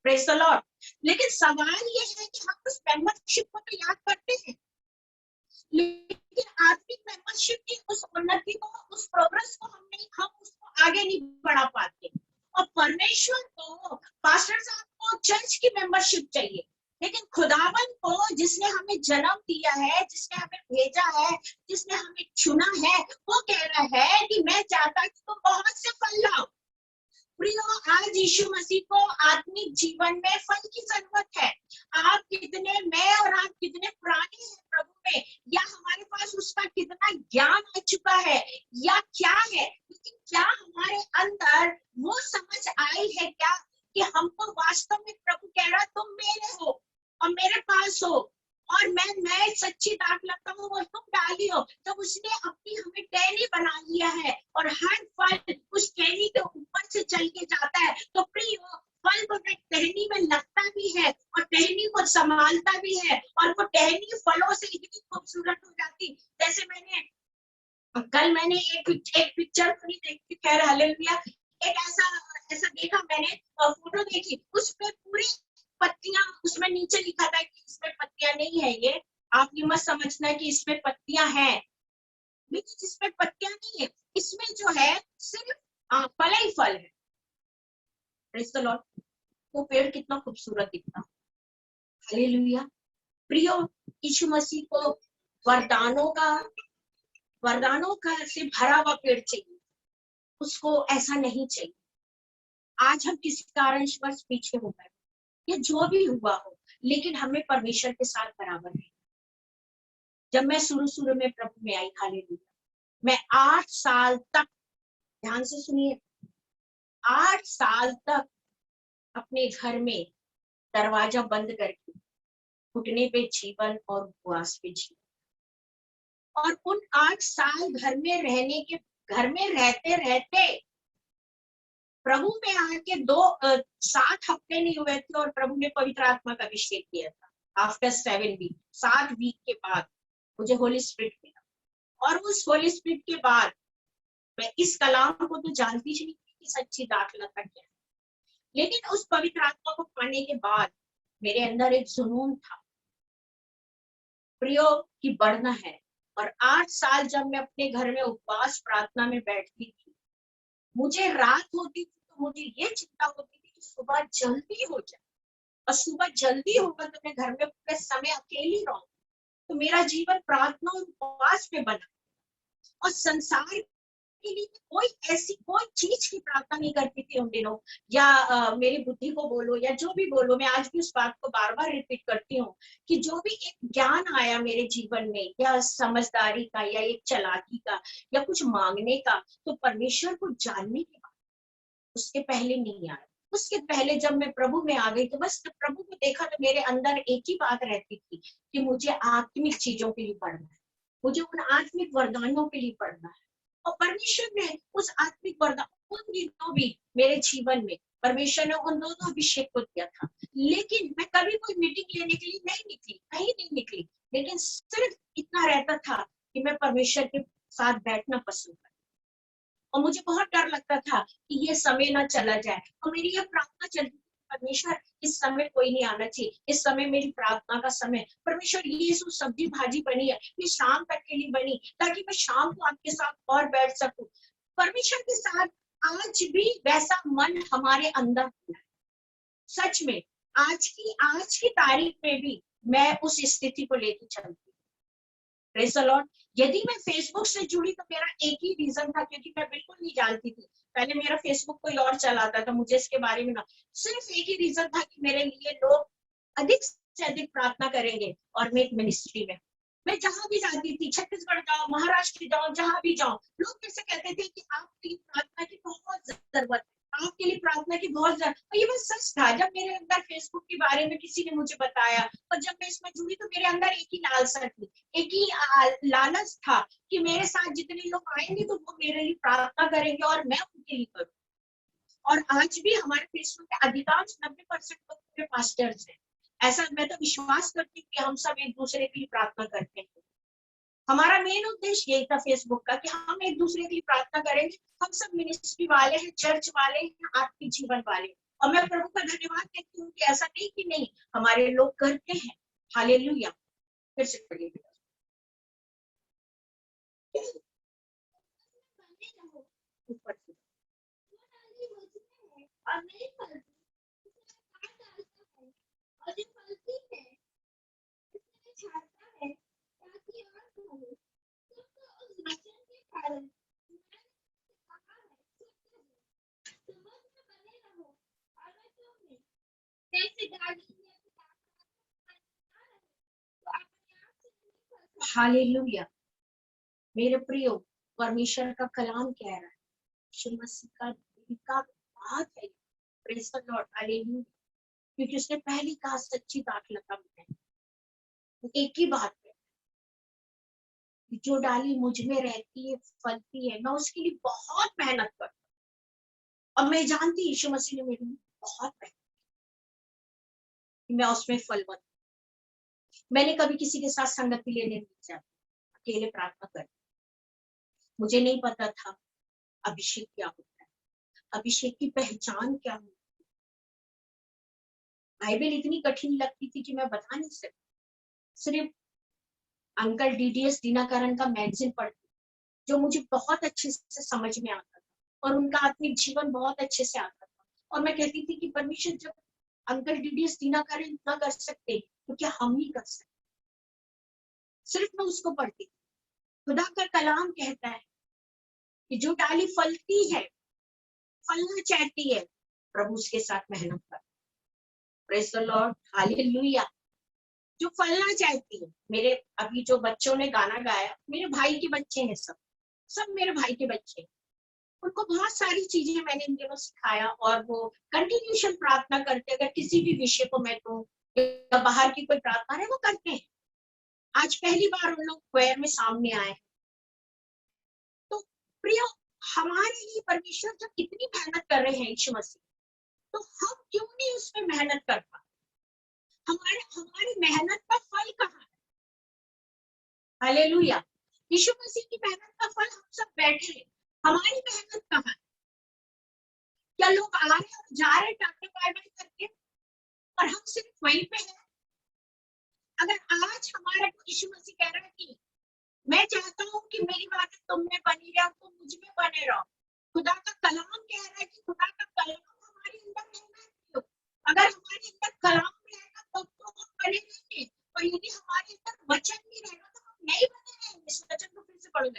Praise the Lord. लेकिन सवाल ये है कि हम उस मेंबरशिप को तो याद करते हैं, लेकिन आत्मिक मेंबरशिप की उस उन्नति को, उस प्रोग्रेस को हम उसको आगे नहीं बढ़ा पाते। और परमेश्वर को, पास्टर साहब को चर्च की मेंबरशिप चाहिए, लेकिन खुदावन को, जिसने हमें जन्म दिया है, जिसने हमें भेजा है, जिसने हमें चुना है, वो कह रहा है कि मैं चाहता कि तुम बहुत से फल लाओ। प्रियो, आज यीशु मसीह को आत्मिक जीवन में फल की जरूरत है। आप कितने, मैं और आप कितने पुराने हैं प्रभु में, या हमारे पास उसका कितना ज्ञान आ चुका है, या क्या है, लेकिन क्या हमारे अंदर वो समझ आई है क्या कि हमको वास्तव में प्रभु कह रहा तुम मेरे हो और मेरे पास हो, और मैं सच्ची दाख लगता हूँ और तुम डाली हो। तो उसने अपनी हमें टहनी बना लिया है, और हर फल उस टहनी के ऊपर से चल के जाता है। तो प्रिय, फल तो टहनी में लगता भी है और टहनी को संभालता भी है, और वो टहनी फलों से इतनी खूबसूरत हो जाती। जैसे कल मैंने एक पिक्चर तो नहीं देखी, खैर हालेलुया, एक ऐसा देखा मैंने, फोटो देखी, उस पे पूरी पत्तियां, उसमें नीचे लिखा था कि इसमें पत्तियां नहीं है, ये आप ये मत समझना कि इसमें पत्तियां हैं, लेकिन इसमें पत्तियां नहीं है, इसमें जो है सिर्फ फल ही फल है। Praise the Lord. वो पेड़ कितना खूबसूरत दिखता, हालेलुया। प्रियो, यीशु मसीह को वरदानों का से भरा हुआ पेड़ चाहिए, उसको ऐसा नहीं चाहिए। आज हम किसी कारणवश पीछे हो गए, या जो भी हुआ हो, लेकिन हमें परमेश्वर के साथ बराबर है। जब मैं शुरू में प्रभु में आई, हालेलुया, मैं 8 साल तक, ध्यान से सुनिए, 8 साल तक अपने घर में दरवाजा बंद करके घुटने पे जीवन और उपवास पे जीवन, और उन 8 साल घर में रहते रहते प्रभु में आके 7 हफ्ते नहीं हुए थे और प्रभु ने पवित्र आत्मा का अभिषेक किया था। आफ्टर 7 वीक, 7 वीक के बाद मुझे होली स्पिरिट मिला, और उस होली स्पिरिट के बाद मैं इस कलाम को तो जानती ही नहीं कि सच्ची दाखला था क्या, लेकिन उस पवित्र आत्मा को पाने के बाद मेरे अंदर एक जुनून था, प्रियो, की बढ़ना है। और 8 साल जब मैं अपने घर में उपवास प्रार्थना में बैठती थी, मुझे रात होती थी तो मुझे ये चिंता होती थी कि सुबह जल्दी हो जाए, और सुबह जल्दी होगा तो मैं घर में पूरे समय अकेली रहूं, तो मेरा जीवन प्रार्थना और उपवास पे बना। और संसार के लिए कोई चीज की प्रार्थना नहीं करती थी उन दिनों, या मेरी बुद्धि को बोलो या जो भी बोलो, मैं आज भी उस बात को बार बार रिपीट करती हूँ कि जो भी एक ज्ञान आया मेरे जीवन में, या समझदारी का, या एक चालाकी का, या कुछ मांगने का, तो परमेश्वर को जानने के बाद, उसके पहले नहीं आया। उसके पहले जब मैं प्रभु में आ गई तो बस प्रभु को देखा तो मेरे अंदर एक ही बात रहती थी कि मुझे आत्मिक चीजों के लिए पढ़ना है, मुझे उन आत्मिक वरदानों के लिए पढ़ना है। और परमेश्वर ने उस आत्मिक वरदान, उन दिनों भी मेरे जीवन में परमेश्वर ने उन दोनों अभिषेक को दिया था, लेकिन मैं कभी कोई मीटिंग लेने के लिए नहीं निकली, कहीं नहीं निकली, लेकिन सिर्फ इतना रहता था कि मैं परमेश्वर के साथ बैठना पसंद करती, और मुझे बहुत डर लगता था कि ये समय ना चला जाए, और मेरी ये प्रार्थना चलती परमेश्वर इस समय कोई नहीं आना चाहिए, इस समय मेरी प्रार्थना का समय, परमेश्वर ये जो सब्जी भाजी बनी है ये शाम तक के लिए बनी, ताकि मैं शाम को आपके साथ और बैठ सकूं। परमेश्वर के साथ आज भी वैसा मन हमारे अंदर है। सच में आज की तारीख में भी मैं उस स्थिति को लेकर चलती हूँ। Praise the Lord. यदि मैं फेसबुक से जुड़ी तो मेरा एक ही रीजन था, क्योंकि मैं बिल्कुल नहीं जानती थी। पहले मेरा फेसबुक कोई और चलाता था, मुझे इसके बारे में ना, सिर्फ एक ही रीजन था कि मेरे लिए लोग अधिक से अधिक प्रार्थना करेंगे और मैं एक मिनिस्ट्री में, मैं जहां भी जाती थी, छत्तीसगढ़ जाओ, महाराष्ट्र जाओ, जहां भी जाओ, लोग मुझसे कहते थे कि आपकी प्रार्थना की बहुत जरूरत है, आपके लिए प्रार्थना की बहुत जरूरत। और ये बात सच था। जब मेरे अंदर फेसबुक के बारे में किसी ने मुझे बताया और जब मैं इसमें जुड़ी तो मेरे अंदर एक ही लालसा थी, एक ही लालच था कि मेरे साथ जितने लोग आएंगे तो वो मेरे लिए प्रार्थना करेंगे और मैं उनके लिए करूँ। और आज भी हमारे फेसबुक के अधिकांश 90% लोग पूरे पास्टर्स हैं। ऐसा मैं तो विश्वास करती हूँ कि हम सब एक दूसरे के लिए प्रार्थना करते हैं। हमारा मेन उद्देश्य यही था फेसबुक का, कि हम एक दूसरे के लिए प्रार्थना करेंगे। हम सब मिनिस्ट्री वाले हैं, चर्च वाले हैं, आत्मिक जीवन वाले। और मैं प्रभु का धन्यवाद कहती हूँ कि ऐसा नहीं कि नहीं, हमारे लोग करते हैं। हालेलुया। फिर से पढ़िए ऊपर से। और नहीं फलती, उसमें काट डालता है, और जो फलती है उसमें छांटता है ताकि और फले। तुमको उस वचन के कारण मैंने कहा है, समझ में बने रहो। और मैं तुम्हें जैसे डाली में तो अपने आप से नहीं फल सकती। हालेलुया। मेरे प्रियो, परमेश्वर का कलाम कह रहा है, यीशु मसीह का दिल का बात है। Praise the Lord. हालेलुया। क्योंकि उसने पहली कहा सच्ची दाखलता में एक ही बात है, जो डाली मुझ में रहती है फलती है, मैं उसके लिए बहुत मेहनत करती हूँ। और मैं जानती यीशु मसीह ने मेरे लिए बहुत मेहनत की, मैं उसमें फल बन। मैंने कभी किसी के साथ संगति लेने नहीं जाती, अकेले प्रार्थना करती। मुझे नहीं पता था अभिषेक क्या होता है, अभिषेक की पहचान क्या होती है। बाइबल इतनी कठिन लगती थी कि मैं बता नहीं सकती। सिर्फ अंकल डीडीएस दीनाकरण का मैगजीन पढ़ती, जो मुझे बहुत अच्छे से समझ में आता था और उनका आत्मिक जीवन बहुत अच्छे से आता था। और मैं कहती थी कि परमेश्वर, जब अंकल डीडीएस दीनाकरण इतना कर सकते तो क्या हम ही कर सकते। सिर्फ मैं उसको पढ़ती। खुदा का कलाम कहता है कि जो डाली फलती है, फलना चाहती है, प्रभु उसके साथ मेहनत कर। Praise the Lord. हालेलुया। जो फलना चाहती है, मेरे अभी जो बच्चों ने गाना गाया, मेरे भाई के बच्चे हैं, सब सब मेरे भाई के बच्चे। उनको बहुत सारी चीजें मैंने इन दिनों सिखाया और वो कंटिन्यूशन प्रार्थना करते, अगर किसी भी विषय को मैं दूं या बाहर की कोई प्रार्थना है वो करते हैं। आज पहली बार उन लोग क्वायर में सामने आए। तो प्रिय, हमारे लिए परमेश्वर जब इतनी मेहनत कर रहे हैं यीशु मसीह, तो हम क्यों नहीं उसमें मेहनत कर पाते। हमारी मेहनत का फल कहाँ है। हालेलुया। यीशु मसीह की मेहनत का फल हम सब बैठे हैं, हमारी मेहनत कहाँ है। क्या लोग आ रहे और जा रहे टाटा बाय बाय करके और हम सिर्फ वहीं पे हैं। अगर आज हमारा यीशु मसीह कह रहा है कि मैं चाहता हूँ कि मेरी बातें तुम में बनी रहे, तुम मुझ में बने रहो। खुदा का कलाम कह रहा है कि खुदा का कलाम हमारे अंदर रहना है। अगर हमारे अंदर कलाम रहेगा तो हम बने रहेंगे, और यदि हमारे अंदर वचन नहीं रहेगा तो हम नहीं बने रहेंगे। इस वचन को फिर से पढ़ो।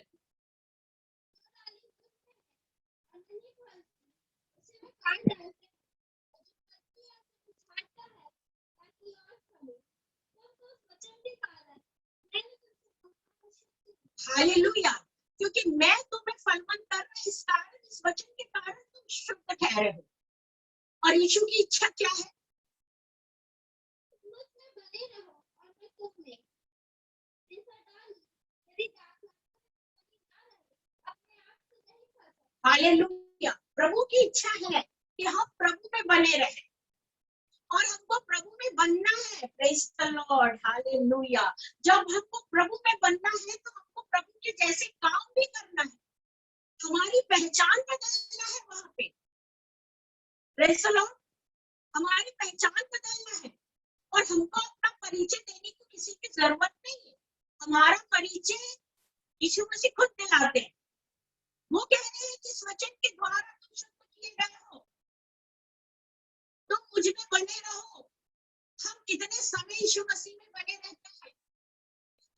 हालेलुया। क्योंकि मैं तुम्हें फलवंत कर रहा हूं, इस कारण, इस वचन के कारण तुम शुद्ध ठहरे हो। और यीशु की इच्छा क्या है। हालेलुया। प्रभु की इच्छा है कि हम प्रभु में बने रहें और हमको प्रभु में बनना है। Praise the Lord. हालेलुया। जब हमको प्रभु में बनना है तो हमको प्रभु के जैसे काम भी करना है, हमारी पहचान बदलना है वहां पे। Praise the Lord. हमारी पहचान बदलना है और हमको अपना परिचय देने की किसी की जरूरत नहीं है। हमारा परिचय यीशु मसीह खुद दिलाते हैं। वो कह रहे हैं कि इस वचन के द्वारा तुम शुद्ध किए गए हो, तुम मुझ में बने रहो। हम कितने समय यीशु मसीह में बने रहते हैं,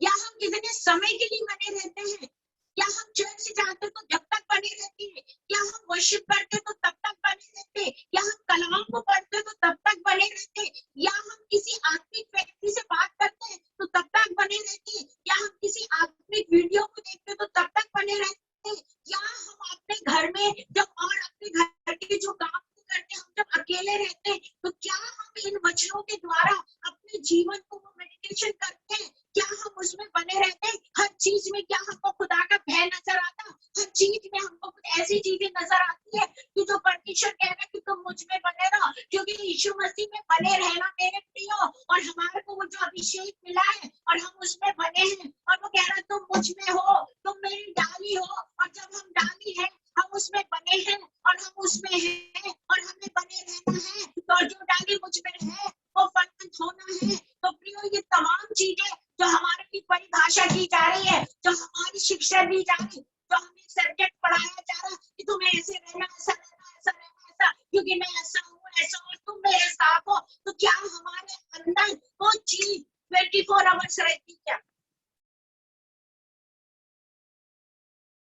या हम कितने समय के लिए बने रहते हैं? क्या हम चर्च जाते तो जब तक बने रहते हैं? क्या हम वर्शिप करते तो तब तक बने रहते हैं? या हम कलाम को पढ़ते तो तब तक बने रहते हैं? या हम किसी आत्मिक व्यक्ति से बात करते हैं तो तब तक बने रहते हैं? या हम किसी आत्मिक वीडियो को देखते तो तब तक बने रहते हैं? या हम अपने घर में जब और अपने घर के जो काम करते हैं, हम जब अकेले रहते हैं तो क्या हम इन वचनों के द्वारा अपने जीवन को मेडिटेशन करते हैं? क्या हम उसमें बने रहते हैं? हर चीज में क्या हमको खुदा का भय नजर आता? हर चीज में हमको कुछ ऐसी चीजें नजर आती है कि जो परमेश्वर कह रहा है कि तुम मुझ में बने रहो, क्योंकि यीशु मसीह में बने रहना मेरे प्रियो, और हमारे को वो जो अभिषेक मिला है और हम उसमें बने हैं, और वो कह रहा है तुम मुझ में हो, तुम मेरी डाली हो, और जब हम डाली है हम उसमें बने हैं और हम उसमें हैं और हमें बने रहना है, तो जो डाली मुझ में है वो फलवंत होना है। तो प्रियो, ये तमाम चीजें जो हमारे लिए परिभाषा की जा रही है, जो हमारी शिक्षा दी जा रही, जो हमें सब्जेक्ट पढ़ाया जा रहा कि तुम्हें ऐसे रहना, ऐसा रहना, ऐसा रहना, ऐसा, क्योंकि मैं ऐसा हूँ, ऐसा, और तुम मेरे साथ हो, तो क्या हमारे अंदर वो चीज 24 आवर्स रहती क्या?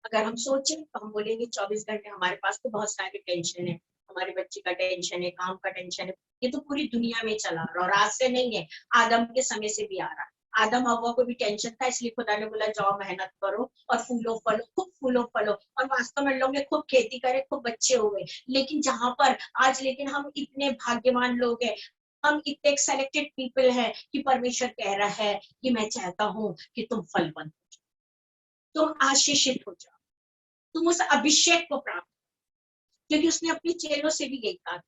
अगर हम सोचें तो हम बोलेंगे 24 घंटे हमारे पास तो बहुत सारे टेंशन है, हमारे बच्चे का टेंशन है, काम का टेंशन है, ये तो पूरी दुनिया में चला रहा और आज से नहीं है, आदम के समय से भी आ रहा। आदम हवा को भी टेंशन था, इसलिए खुदा ने बोला जाओ मेहनत करो और फूलो फलो, खूब फूलो फलो, और वास्तव में लोग ने खूब खेती करे, खूब बच्चे हुए। लेकिन जहां पर आज, लेकिन हम इतने भाग्यवान लोग हैं, हम इतने सेलेक्टेड पीपल हैं कि परमेश्वर कह रहा है कि मैं चाहता हूँ कि तुम फलवंत, तुम आशीषित हो जाओ, तुम उस अभिषेक को प्राप्त, क्योंकि उसने अपने चेलों से भी यही कहा,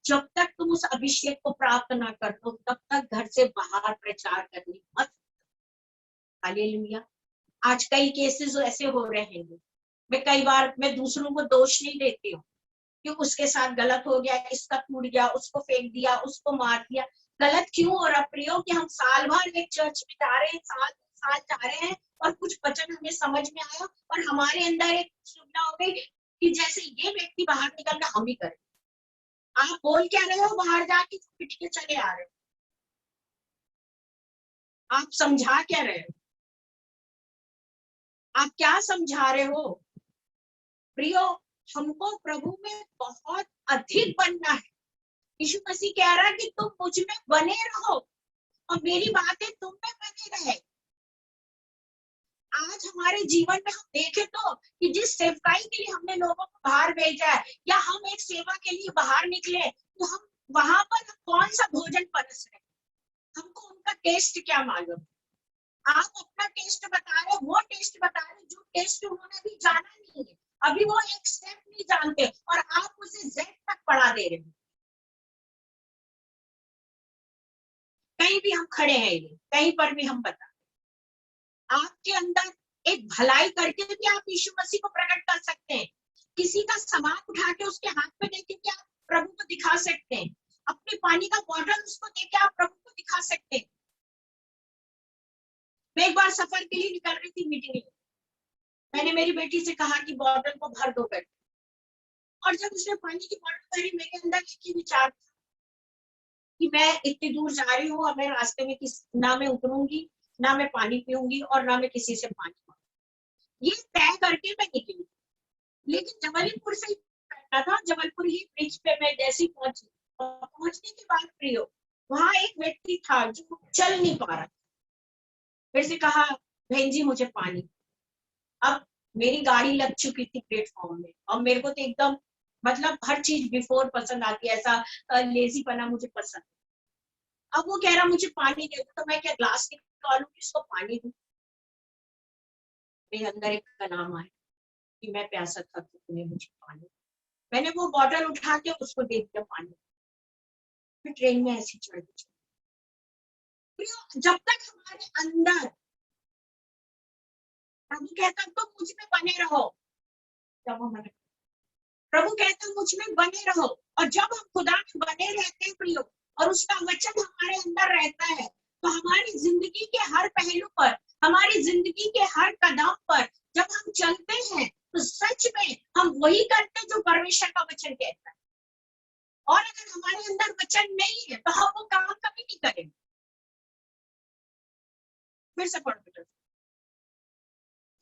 जब तक तुम उस अभिषेक को प्राप्त ना कर दो तब तक घर से बाहर प्रचार करने मत। हालेलुया। आज कई केसेस ऐसे हो रहे हैं। मैं कई बार मैं दूसरों को दोष नहीं देती हूँ कि उसके साथ गलत हो गया, इसका टूट गया, उसको फेंक दिया, उसको मार दिया। गलत क्यों हो रहा प्रियो कि हम साल भर एक चर्च में जा रहे हैं, साल साल जा रहे हैं, और कुछ वचन हमें समझ में आया और हमारे अंदर एक सुविधा हो गई कि जैसे ये व्यक्ति बाहर निकल रहा हम भी करें। आप बोल क्या रहे हो? बाहर जाके पिट के चले आ रहे हो। आप समझा क्या रहे हो? आप क्या समझा रहे हो? प्रियो, हमको प्रभु में बहुत अधिक बनना है। यीशु मसीह कह रहा है कि तुम मुझ में बने रहो और मेरी बातें तुम में बने रहे। आज हमारे जीवन में हम देखें तो कि जिस सेवकाई के लिए हमने लोगों को बाहर भेजा है, या हम एक सेवा के लिए बाहर निकले, तो हम वहां पर कौन सा भोजन परस रहे, हमको उनका टेस्ट क्या मालूम? आप अपना टेस्ट बता रहे, वो टेस्ट बता रहे, जो टेस्ट उन्होंने अभी जाना नहीं है, अभी वो एक स्टेप नहीं जानते, और आप उसे जेड तक पढ़ा दे रहे हो। कहीं भी हम खड़े हैं, कहीं पर भी हम बता, आपके अंदर एक भलाई करके भी आप यीशु मसीह को प्रकट कर सकते हैं। किसी का सामान उठा के उसके हाथ में देके भी आप प्रभु को दिखा सकते हैं। अपने पानी का बॉटल उसको देके आप प्रभु को दिखा सकते हैं। मैं एक बार सफर के लिए निकल रही थी मीटिंग में, मैंने मेरी बेटी से कहा कि बॉटल को भर दो कर, और जब उसने पानी की बॉटल भरी, मेरे अंदर एक ही विचार था कि मैं इतनी दूर जा रही हूँ और मैं रास्ते में ना मैं उतरूंगी, ना मैं पानी पीऊंगी, और ना मैं किसी से पानी मांगूंगी। ये तय करके मैं निकली। लेकिन जबलपुर से बैठा था, जबलपुर ही ब्रिज पे मैं जैसी पहुंची, और पहुंचने के बाद प्रियो, वहां एक व्यक्ति था जो चल नहीं पा रहा। फिर से कहा बहन जी मुझे पानी। अब मेरी गाड़ी लग चुकी थी प्लेटफॉर्म में, और मेरे को तो एकदम मतलब हर चीज बिफोर पसंद आती है, ऐसा लेजी पना मुझे पसंद। अब वो कह रहा मुझे पानी दे दो, तो मैं क्या ग्लास निकालू किसको पानी दूं? मेरे अंदर एक का नाम आया कि मैं प्यासा था तो तूने मुझे पानी। मैंने वो बॉटल उठा के उसको दे दिया पानी। फिर ट्रेन में ऐसी चढ़ गई। जब तक हमारे अंदर प्रभु कहता तो मुझ में बने रहो, जब हम प्रभु कहता है मुझ में बने रहो, और जब हम खुदा में बने रहते हैं प्रियो, और उसका वचन हमारे अंदर रहता है, तो हमारी जिंदगी के हर पहलू पर, हमारी जिंदगी के हर कदम पर जब हम चलते हैं, तो सच में हम वही करते हैं जो परमेश्वर का वचन कहता है। और अगर हमारे अंदर वचन नहीं है तो हम वो काम कभी नहीं करेंगे। फिर से पढ़ो बेटा।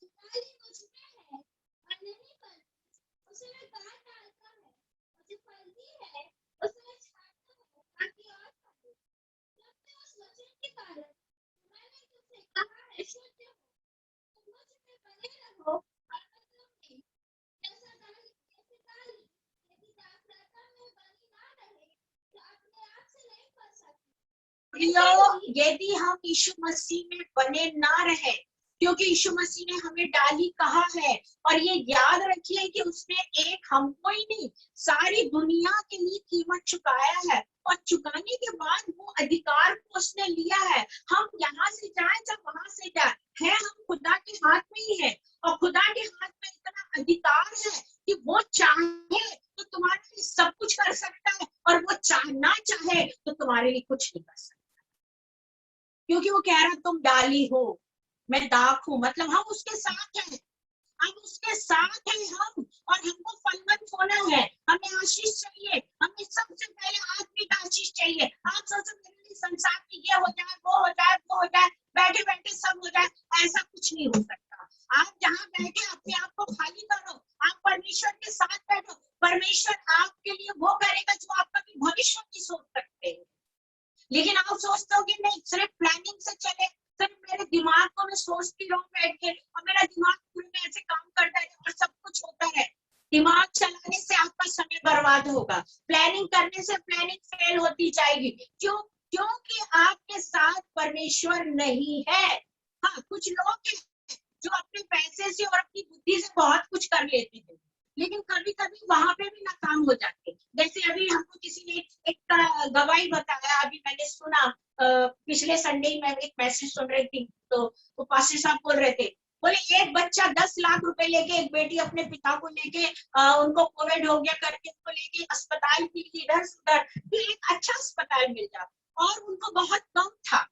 जिताली मुझ में है और नहीं फलती, उसे मैं काट डालता है, और जो फलती है उसे मैं छांटता है ताकि और फले। जब मैं उस वचन के कारण मैंने तुमसे कहा है शुद्ध हो, तुम मुझ में बने रहो और मैं तुम में। जैसा डाली जैसे डाली यदि दाखलता में बनी ना रहे तो अपने आप से नहीं फल सकती। प्रियो, यदि हम यीशु मसीह में बने ना रहे, क्योंकि यीशु मसीह ने हमें डाली कहा है, और ये याद रखिए कि उसने एक हमको ही नहीं, सारी दुनिया के लिए कीमत चुकाया है, और चुकाने के बाद वो अधिकार को उसने लिया है। हम यहाँ से जाए जब वहां से जाए, है हम खुदा के हाथ में ही है, और खुदा के हाथ में इतना अधिकार है कि वो चाहे तो तुम्हारे लिए सब कुछ कर सकता है, और वो ना चाहे तो तुम्हारे लिए कुछ नहीं कर सकता, क्योंकि वो कह रहा तुम डाली हो, मैं दाख हूं, मतलब हम उसके साथ हैं, हम उसके साथ हैं हम, और हमको फलवंत होना है, हमें आशीष चाहिए, हमें सबसे पहले आत्मिक आशीष चाहिए। आप सोचो मेरे लिए संसार में ये हो जाए, वो हो जाए, वो हो जाए, बैठे बैठे सब हो जाए, ऐसा कुछ नहीं हो सकता। आप जहाँ बैठे अपने आप को खाली करो, आप परमेश्वर के साथ बैठो, परमेश्वर आपके लिए वो करेगा जो आप कभी भविष्य नहीं सोच सकते। लेकिन आप सोचते हो कि नहीं, सिर्फ प्लानिंग से चले, सिर्फ मेरे दिमाग को मैं सोचती रहूं बैठ के, और मेरा दिमाग पूरे में ऐसे काम करता है और सब कुछ होता है। दिमाग चलाने से आपका समय बर्बाद होगा, प्लानिंग करने से प्लानिंग फेल होती जाएगी। क्यों? क्योंकि आपके साथ परमेश्वर नहीं है। हाँ, कुछ लोग हैं जो अपने पैसे से और अपनी बुद्धि से बहुत कुछ कर लेते हैं, लेकिन कभी कभी वहां पे भी नाकाम हो जाते हैं। जैसे अभी हमको किसी ने एक गवाही बताया, अभी मैंने सुना, पिछले संडे में एक मैसेज सुन रही थी, तो वो पास्टर साहब बोल रहे थे, बोले एक बच्चा 10 लाख रुपए लेके, एक बेटी अपने पिता को लेके, उनको कोविड हो गया करके उनको लेके अस्पताल के लिए इधर से उधर, फिर एक अच्छा अस्पताल मिल जाता, और उनको बहुत कम था,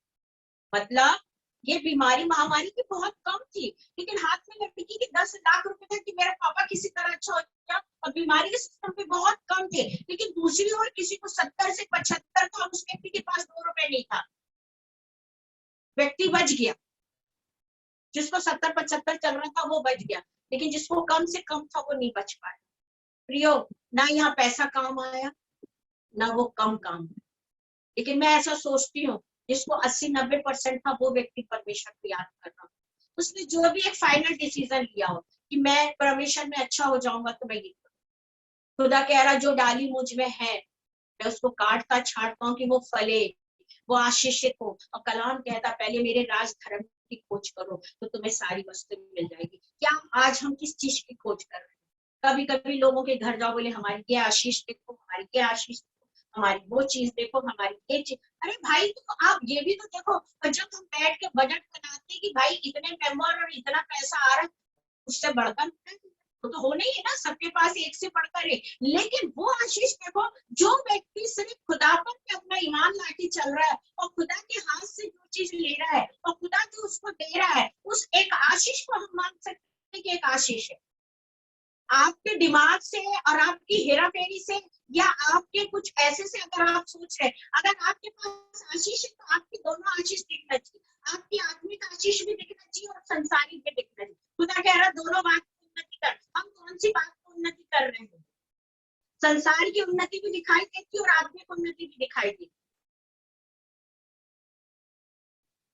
मतलब ये बीमारी महामारी की बहुत कम थी, लेकिन हाथ में लड़की के 10 लाख रुपए थे कि मेरा पापा किसी तरह अच्छा हो जाए, और बीमारी के सिस्टम पे बहुत कम थे। लेकिन दूसरी ओर किसी को 70 से 75 था, उस व्यक्ति के पास 2 रुपए नहीं था, व्यक्ति बच गया। जिसको 70-75 चल रहा था वो बच गया, लेकिन जिसको कम से कम था वो नहीं बच पाया। प्रियो, ना यहाँ पैसा काम आया, ना वो कम काम आया, लेकिन मैं ऐसा सोचती हूँ जिसको 80-90% था वो व्यक्ति परमेश्वर को याद कर रहा, उसने जो भी एक फाइनल डिसीजन लिया हो कि मैं परमेश्वर में अच्छा हो जाऊंगा, तो मैं ये खुदा कह रहा जो डाली मुझ में है, मैं उसको काटता छाटता हूँ कि वो फले, वो आशीषित हो। और कलाम कहता पहले मेरे राज धर्म की खोज करो तो तुम्हें सारी वस्तु मिल जाएगी। क्या आज हम किस चीज की खोज कर रहे हैं? कभी कभी लोगों के घर जाओ, बोले हमारी ये आशीष देखो, हमारी ये आशीष देखो, हमारी वो चीज देखो, हमारी ये चीज। अरे भाई, तो आप ये भी तो देखो, जब हम बैठ के बजट बनाते हैं कि भाई इतने मेंबर और इतना पैसा आ रहा है, उससे बढ़कर वो तो होना ही है ना, सबके पास एक से बढ़कर एक। लेकिन वो आशीष देखो, जो व्यक्ति सिर्फ खुदा पर अपना ईमान लाके चल रहा है, और खुदा के हाथ से जो चीज ले रहा है, और खुदा जो उसको दे रहा है, उस एक आशीष को हम मान सकते हैं कि एक आशीष है। आपके दिमाग से और आपकी हेराफेरी से, या आपके कुछ ऐसे से अगर आप सोच रहे, अगर आपके पास आशीष है तो आपके दोनों आशीष दिखना चाहिए, आपकी आत्मिक आशीष भी दिखना चाहिए और संसारिक भी दिखना चाहिए। खुदा कह रहा दोनों बात की उन्नति कर। हम कौन सी बात की उन्नति कर रहे हैं? संसार की उन्नति भी दिखाई देती है और आत्मिक उन्नति भी दिखाई देती।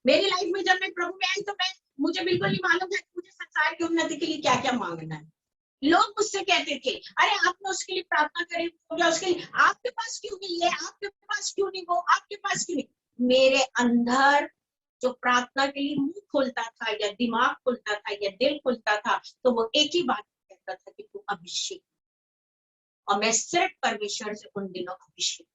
मेरी लाइफ में जब मैं प्रभु में आई तो मुझे बिल्कुल नहीं मालूम था कि मुझे संसार की उन्नति के लिए क्या क्या मांगना है। लोग मुझसे कहते थे, अरे आपने उसके लिए प्रार्थना करी, उसके लिए आपके पास क्यों नहीं है, आपके पास क्यों नहीं, वो आपके पास क्यों नहीं। मेरे अंदर जो प्रार्थना के लिए मुंह खुलता था, या दिमाग खुलता था, या दिल खुलता था, तो वो एक ही बात कहता था कि तू अभिषेक। और मैं सिर्फ परमेश्वर से उन दिनों अभिषेक।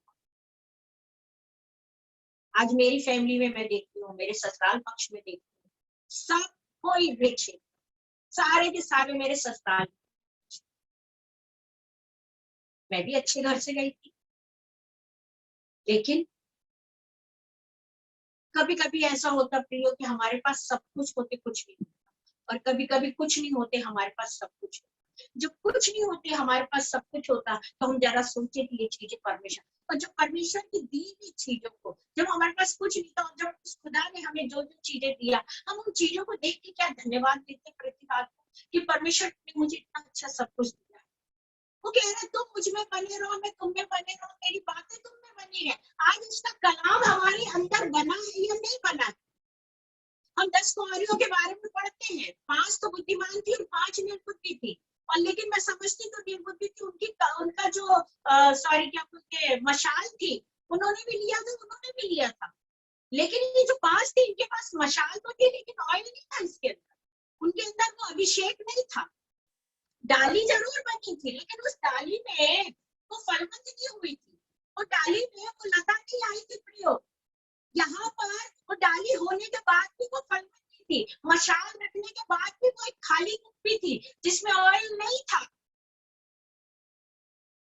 आज मेरी फैमिली में मैं देखती हूँ, मेरे ससुराल पक्ष में देखती हूँ, सब कोई रिच है, सारे के सारे मेरे ससुराल मैं भी अच्छे घर से गई थी, लेकिन कभी कभी ऐसा होता प्रियो कि हमारे पास सब कुछ होते कुछ नहीं होता, और कभी कभी कुछ नहीं होते हमारे पास सब कुछ होता। जब कुछ नहीं होते हमारे पास सब कुछ होता तो हम जरा सोचे कि ये चीजें परमेश्वर, और जो परमेश्वर की दी हुई चीजों को, जब हमारे पास कुछ नहीं था और जब उस खुदा ने हमें जो जो चीजें दिया, हम उन चीजों को देख के क्या धन्यवाद देते प्रतिपाद को कि परमेश्वर ने मुझे इतना अच्छा सब कुछ दिया। वो कह रहा है तुम मुझ में बने रहो, मैं तुम में बने रहो, मेरी बातें तुम में बनी है। आज उसका कलाम हमारे अंदर बना है या नहीं बना? हम 10 कुमारियों के बारे में पढ़ते हैं, 5 तो बुद्धिमान थी और 5 निर्बुद्धि थी, और लेकिन मैं समझती तो निर्बुद्धि थी, उनका जो सॉरी क्या बोलते मशाल थी, उन्होंने भी लिया था। लेकिन ये जो 5 थी इनके पास मशाल तो थी लेकिन ऑयल नहीं था इसके अंदर, उनके अंदर वो अभिषेक नहीं था। डाली जरूर बनी थी लेकिन उस डाली में वो फलवंत नहीं हुई थी, वो डाली में वो लता नहीं आई थी प्रियो। यहाँ पर वो डाली होने के बाद भी वो फलवंत नहीं थी, मशाल रखने के बाद भी वो एक खाली कुप्पी थी जिसमें ऑयल नहीं था।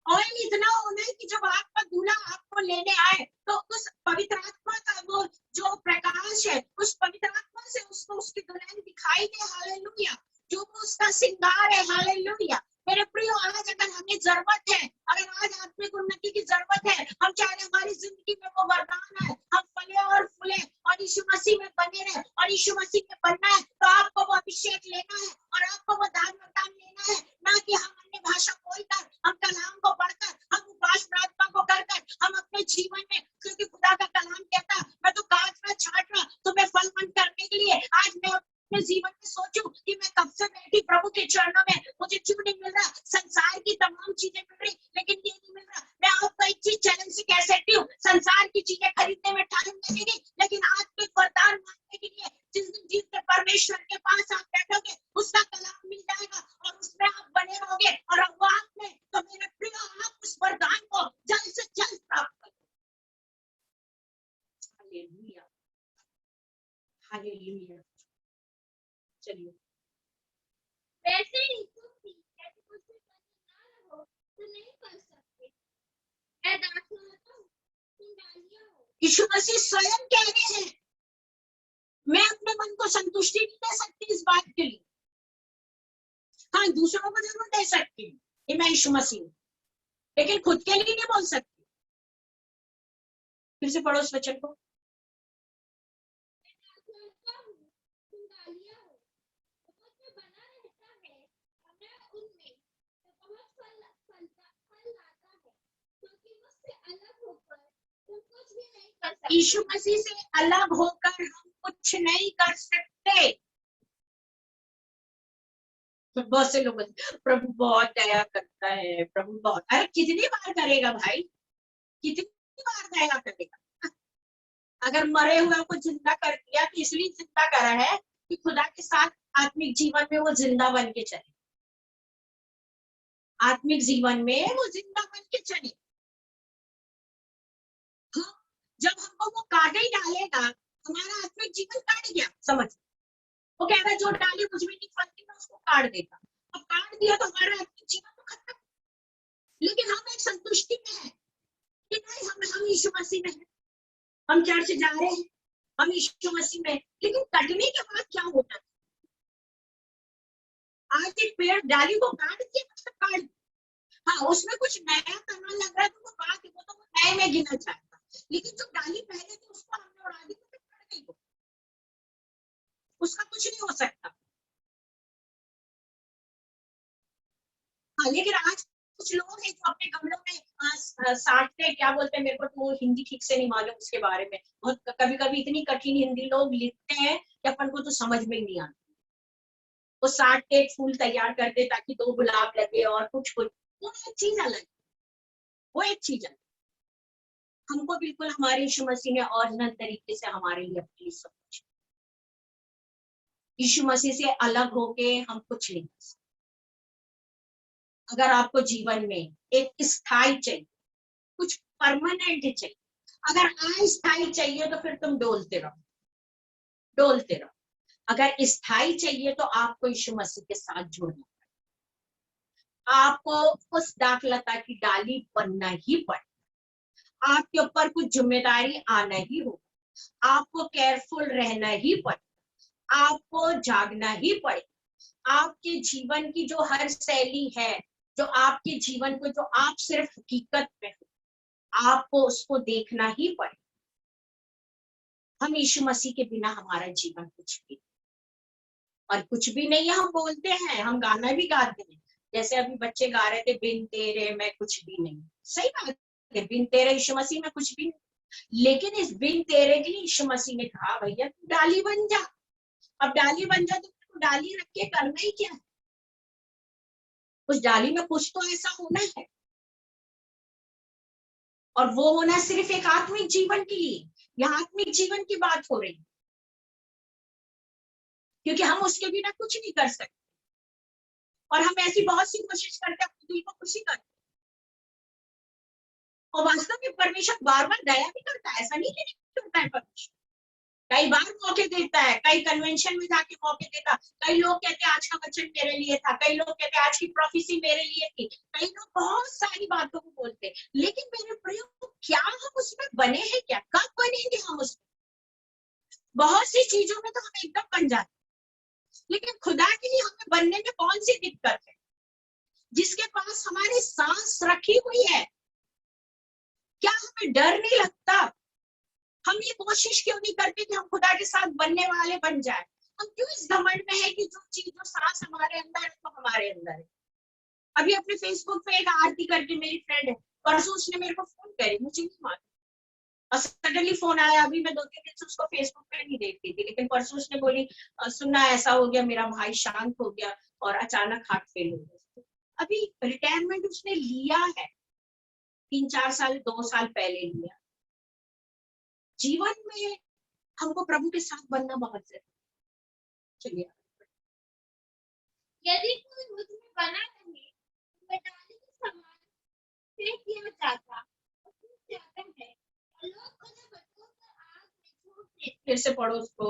ऑयल इतना होना है कि जब आपका दूल्हा आपको लेने आए तो उस पवित्र आत्मा का वो जो प्रकाश है, उस पवित्र आत्मा से उसको उसकी दुल्हन दिखाई दे। हालेलुया। जो वो उसका श्रृंगार है। हालेलुया। मेरे प्रियो, आज अगर हमें जरूरत है, अगर आज आत्मिक उन्नति की जरूरत है, हम चाहे हमारी जिंदगी में वो वरदान है, हम फले और फूले और यीशु मसीह में बने रहे और यीशु मसीह में बनना है, तो आपको वो अभिषेक लेना है और आपको वो दान वरदान लेना है, ना कि हम अन्य भाषा बोलकर, हम कलाम को पढ़कर, हम उपवास प्रार्थना को कर हम अपने जीवन में, क्योंकि खुदा का कलाम कहता है मैं तो काट रहा छाट रहा तुम्हें फलवंत करने के लिए। आज मैं अपने जीवन में सोचूं कि मैं कब से बैठी प्रभु के चरणों में, मुझे क्यों नहीं मिल रहा? संसार की तमाम चीजें मिल रही लेकिन ये नहीं मिल रहा। मैं आपको एक चीज चैलेंज से कह सकती हूँ, संसार की चीजें खरीदने में टाइम लगेगी लेकिन आत्मिक वरदान मांगने के लिए जिस दिन जिस परमेश्वर के पास आप बैठोगे उसका कलाम मिल जाएगा और उसमें आप बने रहोगे और वो आप में, तो मेरे प्रिय आप उस वरदान को जल्द से जल्द प्राप्त करो। Hallelujah, hallelujah. चलिए, वैसे ही तुम भी यदि मुझसे बने ना रहो तो नहीं कर सकते। मैं दाखिल होता हूँ, तुम डालियां हो। यीशु मसीह स्वयं कह रहे हैं मैं अपने मन को संतुष्टि नहीं दे सकती इस बात के लिए। हाँ, दूसरों को जरूर दे सकती हूँ कि मैं यीशु मसीह हूँ, लेकिन खुद के लिए नहीं बोल सकती। फिर से पढ़ो उस वचन को। मैं दाखिल होता हूँ, तुम डालियां हो। बहुत में बना रहता है और मैं उनमें, तो बहुत फल लाता है, क्योंकि मुझसे अलग होकर तुम कुछ भी नहीं कर सकते। यीशु मसीह से अलग होकर हम कुछ नहीं कर सकते। बहुत से लोग प्रभु बहुत दया करता है, प्रभु बहुत, अरे कितनी बार करेगा भाई, कितनी बार दया करेगा? अगर मरे हुए को जिंदा कर दिया तो इसलिए जिंदा करा है कि खुदा के साथ आत्मिक जीवन में वो जिंदा बन के चले, आत्मिक जीवन में वो जिंदा बन के चले। हाँ, जब हमको वो काट ही डालेगा, हमारा आत्मिक जीवन काट गया, समझ। वो कह रहा है जो डाली मुझ में नहीं फलती मैं उसको काट देता। अब काट दिया तो हमारा आत्मिक जीवन तो खत्म। लेकिन हम एक संतुष्टि में है कि नहीं, हम यीशु मसीह में है, हम चर्च जा रहे हैं, हम यीशु मसीह में। लेकिन कटने के बाद क्या होता है? आज एक पेड़ डाली को काट दिया, मतलब काट, हाँ उसमें कुछ नया तना लग रहा है तो वो बात, वो तो वो नए में गिना जाएगा, लेकिन जो डाली पहले थी उसको हमने उड़ा दी तो कट गई, उसका कुछ नहीं हो सकता। हाँ, लेकिन आज कुछ लोग हैं जो अपने गमलों में साटते, क्या बोलते हैं, मेरे को तो वो हिंदी ठीक से नहीं मालूम उसके बारे में, बहुत कभी कभी इतनी कठिन हिंदी लोग लिखते हैं कि अपन को तो समझ में ही नहीं आता। वो साट के एक फूल तैयार करते ताकि 2 गुलाब लगे और कुछ कुछ, वो एक चीज अलग, वो एक चीज अलग। हमको बिल्कुल हमारे यीशु मसीह ने ओरिजिनल तरीके से हमारे लिए अपने लिए सब कुछ, यीशु मसीह से अलग होके हम कुछ नहीं कर सकते। अगर आपको जीवन में एक स्थायी चाहिए, कुछ परमानेंट चाहिए, अगर अस्थायी चाहिए तो फिर तुम डोलते रहो, डोलते रहो। अगर स्थायी चाहिए तो आपको यीशु मसीह के साथ जुड़ना, आपको उस दाखलता की डाली बनना ही पड़े। आपके ऊपर कुछ जिम्मेदारी आना ही हो, आपको केयरफुल रहना ही पड़े, आपको जागना ही पड़े। आपके जीवन की जो हर शैली है, जो आपके जीवन को, जो आप सिर्फ हकीकत में हो, आपको उसको देखना ही पड़े। हम यीशु मसीह के बिना हमारा जीवन कुछ भी, और कुछ भी नहीं है। हम बोलते हैं, हम गाना भी गाते हैं, जैसे अभी बच्चे गा रहे थे, बिन तेरे मैं कुछ भी नहीं। सही बात है, बिन तेरे यीशु मसीह में कुछ भी नहीं। लेकिन इस बिन तेरे के लिए यीशु मसीह ने कहा, भैया तू डाली बन जा। अब डाली बन जा तो डाली रख के करना ही क्या है? उस डाली में कुछ तो ऐसा होना है, और वो होना सिर्फ एक आत्मिक जीवन के लिए। यहाँ आत्मिक जीवन की बात हो रही है, क्योंकि हम उसके बिना कुछ नहीं कर सकते। और हम ऐसी बहुत सी कोशिश करते हैं अपने दिल को खुशी करते, और वास्तव में परमेश्वर बार बार दया भी करता है, ऐसा नहीं कि नहीं करता है। परमेश्वर कई बार मौके देता है, कई कन्वेंशन में जाके मौके देता। कई लोग कहते हैं आज का वचन मेरे लिए था, कई लोग कहते हैं आज की प्रोफेसी मेरे लिए थी, कई लोग बहुत सारी बातों को बोलते हैं। लेकिन मेरे प्रियो, क्या हम उसमें बने हैं? क्या कब बनेंगे हम उसमें? बहुत सी चीजों में तो हम एकदम बन जाते, लेकिन खुदा के लिए हमें बनने में कौन सी दिक्कत है? जिसके पास हमारी सांस रखी हुई है, क्या हमें डर नहीं लगता? हम ये कोशिश क्यों नहीं करते कि हम खुदा के साथ बनने वाले बन जाए? हम क्यों इस घमंड में है कि जो चीज, जो सांस हमारे अंदर है तो हमारे अंदर है। अभी अपने फेसबुक पे एक आरती करके मेरी फ्रेंड है, परसों उसने मेरे को फोन करी, मुझे नहीं मालूम, और सडनली फोन आया। अभी मैं 2-3 दिन से उसको फेसबुक पे नहीं देखती थी, लेकिन परसों उसने बोली, सुनना ऐसा हो गया, मेरा भाई शांत हो गया और अचानक हार्ट फेल हो गया। अभी रिटायरमेंट उसने लिया है, 3-4 साल, 2 साल पहले लिया। जीवन में हमको प्रभु के साथ बनना बहुत जरूरी। चलिए, यदि कोई मुझ में बना रहे तो मैं डाली के समान फेंक दिया जाता और टूट जाता है, और लोग उन्हें बटोरकर आग में छोड़ देते। फिर से पढ़ो उसको।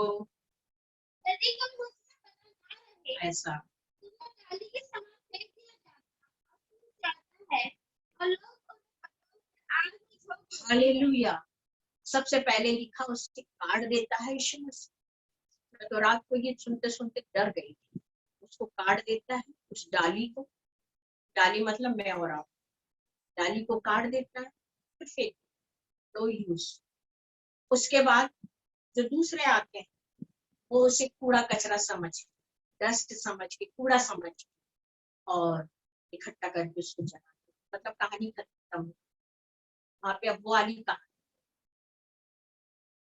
यदि कोई मुझ में बना ना रहे ऐसा, तो मैं डाली के समान फेंक दिया जाता और टूट जाता है, और लोग उन्हें बटोरकर आग में छोड़ देते। हालेलुया। सबसे पहले लिखा उससे काट देता है यीशु मसीह। मैं तो रात को ये सुनते सुनते डर गई थी। उसको काट देता है, उस डाली को, डाली मतलब मैं और आप, डाली को काट देता है, फिर फेंक, नो यूज। उसके बाद जो दूसरे आते हैं, वो उसे कूड़ा कचरा समझ के, डस्ट समझ के, कूड़ा समझ के, और इकट्ठा करके उसको जलाते। मतलब कहानी खत्म। वहां पे अब वो वाली कहानी,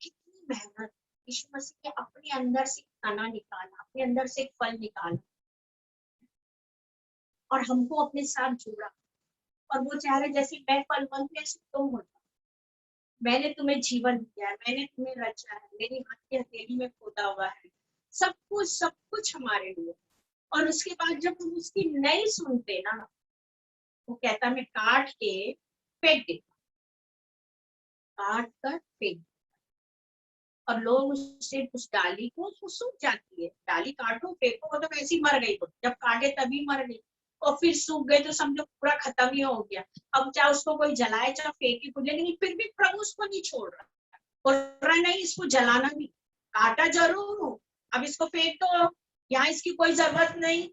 कितनी मेहनत यीशु मसीह ने अपने अंदर से तना निकाला, अपने अंदर से एक फल निकाला, और हमको अपने साथ जोड़ा। और वो चाह रहे जैसे मैं फल बनती ऐसे तुम हो जाओ। मैंने तुम्हें जीवन दिया है, मैंने तुम्हें रचा है, मेरी हाथ की हथेली में खोदा हुआ है, सब कुछ हमारे लिए। और उसके बाद जब हम उसकी नहीं सुनते ना, वो कहता मैं काट के फेंक देता, काट कर फेंक। और लोग उससे, उस डाली को, उसको सूख जाती है। डाली काटो फेंको, वो तो वैसे ही मर गई, तो जब काटे तभी मर गई, और फिर सूख गए तो समझो पूरा खत्म ही हो गया। अब चाहे उसको कोई जलाए चाहे फेंके कुछ, लेकिन फिर भी प्रभु उसको नहीं छोड़ रहा, बोल रहा नहीं इसको जलाना भी, काटा जरूर हो, अब इसको फेंक दो, यहाँ इसकी कोई जरूरत नहीं,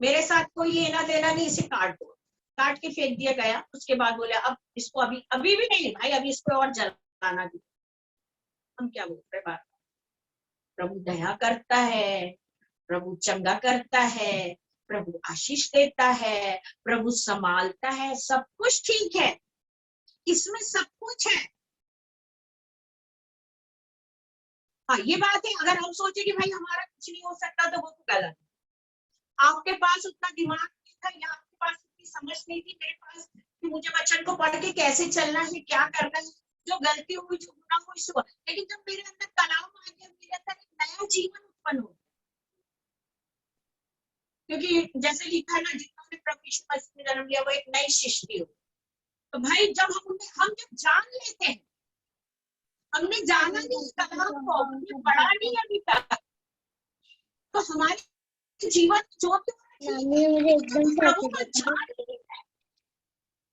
मेरे साथ कोई लेना देना नहीं, इसे काट दो। काट के फेंक दिया गया। उसके बाद बोले अब इसको अभी अभी भी नहीं भाई, अभी इसको और जलाना भी। हम क्या बोल रहे बात? प्रभु दया करता है, प्रभु चंगा करता है, प्रभु आशीष देता है, प्रभु संभालता है, सब कुछ ठीक है, इसमें सब कुछ है। हाँ, ये बात है, अगर हम सोचे कि भाई हमारा कुछ नहीं हो सकता तो वो तो गलत है। आपके पास उतना दिमाग नहीं था, या आपके पास उतनी समझ नहीं थी, मेरे पास, कि मुझे वचन को पढ़ के कैसे चलना है, क्या करना है, जो गलती हुई, जो गुनाह हुई सो। लेकिन जब मेरे अंदर कलाम आ गया, मेरे अंदर एक नया जीवन उत्पन्न हो, क्योंकि जैसे लिखा है ना, जिन्होंने प्रभु यीशु मसीह में जन्म लिया वो एक नई सृष्टि हो। तो भाई जब हम जब जान लेते हैं, हमने जाना नहीं कलाम को, हमने पढ़ा नहीं अभी तक, तो हमारे जीवन जो भी मुझे एकदम प्रभु को जान ली है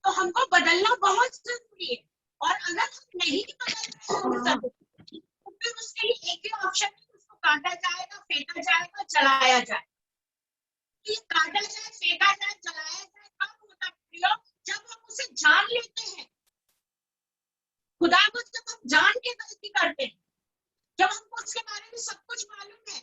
तो हमको बदलना बहुत जरूरी है। और अगर हम नहीं बदल रहे हैं तो फिर उसके लिए एक ही ऑप्शन है, उसको काटा जाएगा, फेंका जाएगा, जलाया जाए। ये काटा जाए, फेंका जाए, जलाया जाए कब होता है प्रियो? जब हम उसे जान लेते हैं। खुदा को जब हम जान के गलती करते हैं, जब हमको उसके बारे में सब कुछ मालूम है,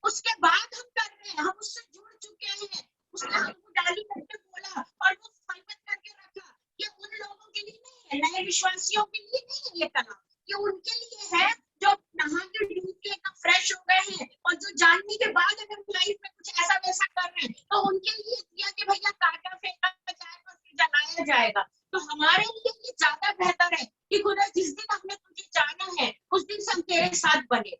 उसके बाद हम कर रहे हैं, हम उससे जुड़ चुके हैं, उसने हमको डाली करके बोला और वो फलवत करके रखा। ये उन लोगों के लिए नहीं है, नए विश्वासियों के लिए नहीं है ये कलाम, ये उनके लिए है जो नहा के डूब के एकदम फ्रेश हो गए हैं और जो जानने के बाद अगर लाइफ में कुछ ऐसा वैसा कर रहे हैं तो उनके लिए दिया कि भैया काटा फेंका जाएगा, फिर जलाया जाएगा। तो हमारे लिए ये ज्यादा बेहतर है कि खुदा जिस दिन हमने तुझे जाना है उस दिन से हम तेरे साथ बने।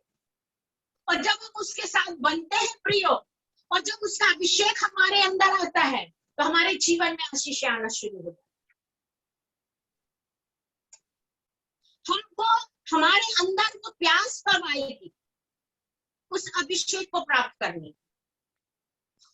और जब हम उसके साथ बनते हैं प्रियो, और जब उसका अभिषेक हमारे अंदर आता है तो हमारे जीवन में आशीष आना शुरू होता है। हमको हमारे अंदर वो प्यास कब आएगी उस अभिषेक को प्राप्त करने।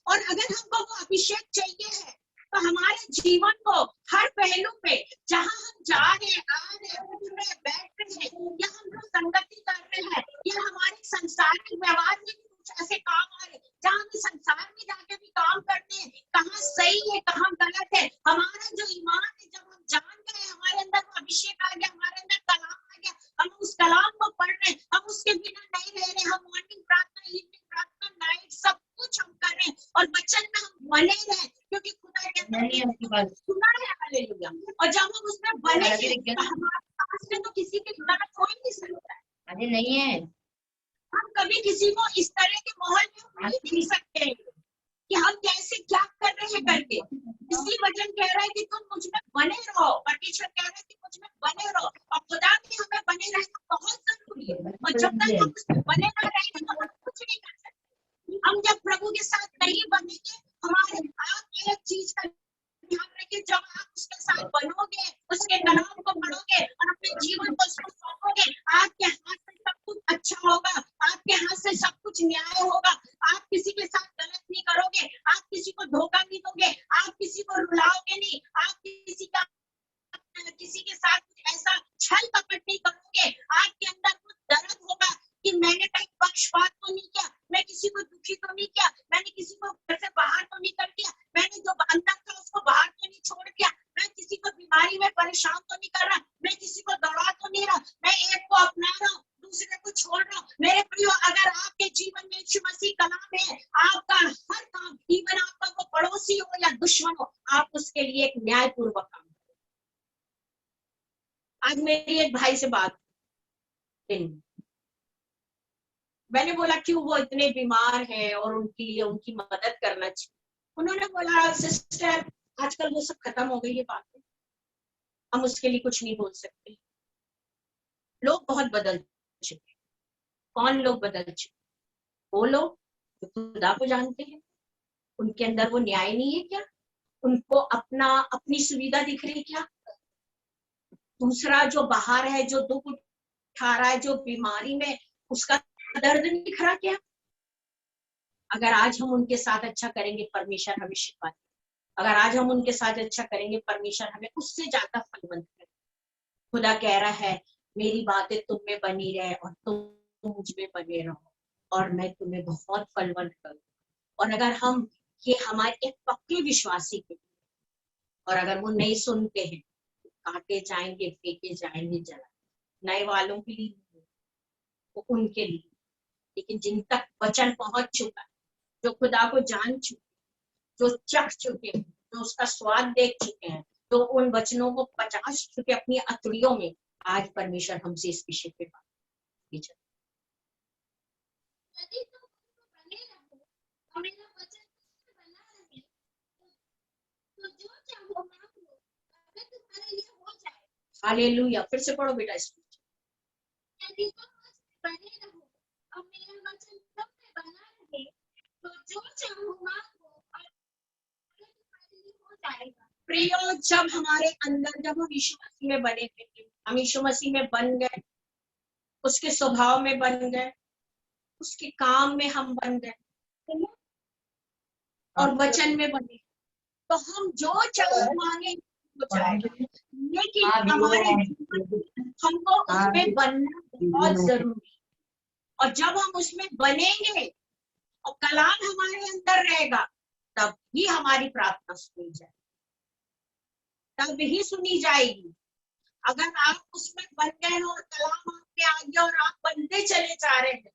और अगर हमको वो अभिषेक चाहिए है तो हमारे जीवन को हर पहलू पे, जहां हम जा रहे आ रहे उठ रहे बैठ रहे हैं या हम लोग संगति कर रहे हैं या हमारे सांसारिक व्यवहार में भी कुछ ऐसे काम आ रहे जहां हम संसार में जाके भी काम करते हैं, कहाँ सही है कहाँ गलत है, हमारा जो ईमान है जब हम जान गए, हमारे अंदर वो अभिषेक आ गया, हमारे अंदर कलाम आ गया, हम उस कलाम को पढ़ रहे हैं, हम उसके बिना नहीं रह रहे, हम मॉर्निंग प्रार्थना, इवनिंग प्रार्थना, नाइट सब कुछ हम कर रहे हैं और वचन में हम बने रहे क्योंकि खुदा कहता है सुना है, हालेलुया। और जब हम उसमें बने हैं तो हमारे पास में तो किसी के तरह कोई नहीं सकता है। अरे नहीं है, हम कभी किसी को इस तरह के माहौल में नहीं देख सकते हैं कि हम कैसे क्या कर रहे हैं करके। इसलिए वचन कह रहा है कि तुम मुझ में बने रहो, परमेश्वर कह रहा है कि मुझ में बने रहो और खुदा के हमें बने रहना बहुत जरूरी है। और जब तक हम उसमें बने ना रहेंगे तो हम कुछ नहीं कर सकते। हम जब प्रभु के साथ नहीं बनेंगे, हमारे आप एक चीज का ध्यान रखिए, जब आप उसके साथ बनोगे, उसके कलाम को पढ़ोगे और अपने जीवन को उसको सौंपोगे, आपके हाथ से सब कुछ अच्छा होगा, आपके हाथ से सब कुछ न्याय होगा, आप किसी के साथ गलत नहीं करोगे, आप किसी को धोखा नहीं दोगे, आप किसी को रुलाओगे नहीं, आप किसी के साथ कुछ ऐसा छल कपट नहीं करोगे। आपके अंदर कुछ दर्द होगा कि मैंने कहीं पक्षपात तो नहीं किया, मैं किसी को दुखी तो नहीं किया, मैंने किसी को घर से बाहर तो नहीं कर दिया, मैंने जो अंदर था उसको बाहर तो नहीं छोड़ दिया, मैं किसी को बीमारी में परेशान तो नहीं कर रहा, मैं किसी को दौड़ा तो नहीं रहा, मैं एक को अपना रहा हूँ दूसरे को छोड़ रहा हूँ। मेरे प्रियो, अगर आपके जीवन में यीशु मसीह कलाम है, आपका हर काम, इवन आपका वो पड़ोसी हो या दुश्मन हो, आप उसके लिए एक न्यायपूर्वक काम करें। आज मेरी एक भाई से बात, मैंने बोला क्यों वो इतने बीमार है और उनकी मदद करना चाहिए। उन्होंने बोला सिस्टर आजकल वो सब खत्म हो गई है बातें, हम उसके लिए कुछ नहीं बोल सकते, लोग बहुत बदल चुके। कौन लोग बदल चुके? वो लोग जो खुदा को जानते हैं, उनके अंदर वो न्याय नहीं है क्या? उनको अपनी सुविधा दिख रही क्या? दूसरा जो बाहर है, जो दुख उठा रहा है, जो बीमारी में, उसका दर्द नहीं दिख रहा क्या? अगर आज हम उनके साथ अच्छा करेंगे, परमेश्वर हमें शिफा दे। अगर आज हम उनके साथ अच्छा करेंगे, परमेश्वर हमें उससे ज्यादा फलवंत करे। खुदा कह रहा है मेरी बातें तुम में बनी रहे और तुम मुझ में बने रहो और मैं तुम्हें बहुत फलवंत करूँ। और अगर हम ये हमारे एक पक्के विश्वासी के, और अगर वो नहीं सुनते हैं, काटे जाएंगे, फेंके जाएंगे, जला। नए वालों के लिए, वो उनके लिए, लेकिन जिन तक वचन पहुंच चुका है, जो खुदा को जान चुके, जो चख चुके हैं, जो उसका स्वाद देख चुके हैं, तो उन वचनों को 50 चुके अपनी अतड़ियों में, आज परमेश्वर हमसे इस विषय पे बात कीजिए। यदि तुम बने रहो और मेरा वचन बना रहे तो जो चाहो मांगो, अगर तुम्हारे लिए हो जाए। हालेलुया। फिर से पढ़ो बेटा इसको। यदि तुम मुझ में बने रहो और मेरा वचन तुम में बना रहे तो जो चाहो मांगो और अगर तुम्हारे लिए हो जाएगा। प्रियो, जब हमारे अंदर, जब हम यीशु मसीह में बने थे, हम यीशु मसीह में बन गए, उसके स्वभाव में बन गए, उसके काम में हम बन गए, और वचन में बने, तो हम जो चाहे मांगे वो जाएगा। लेकिन हमारे जीवन में हमको उसमें बनना बहुत जरूरी है, और जब हम उसमें बनेंगे और कलाम हमारे अंदर रहेगा, तब ही हमारी प्रार्थना सुनी जाएगी, तब ही सुनी जाएगी। अगर आप उसमें बन गए हो और कलाम आपके आगे और आप बनते चले जा रहे हैं,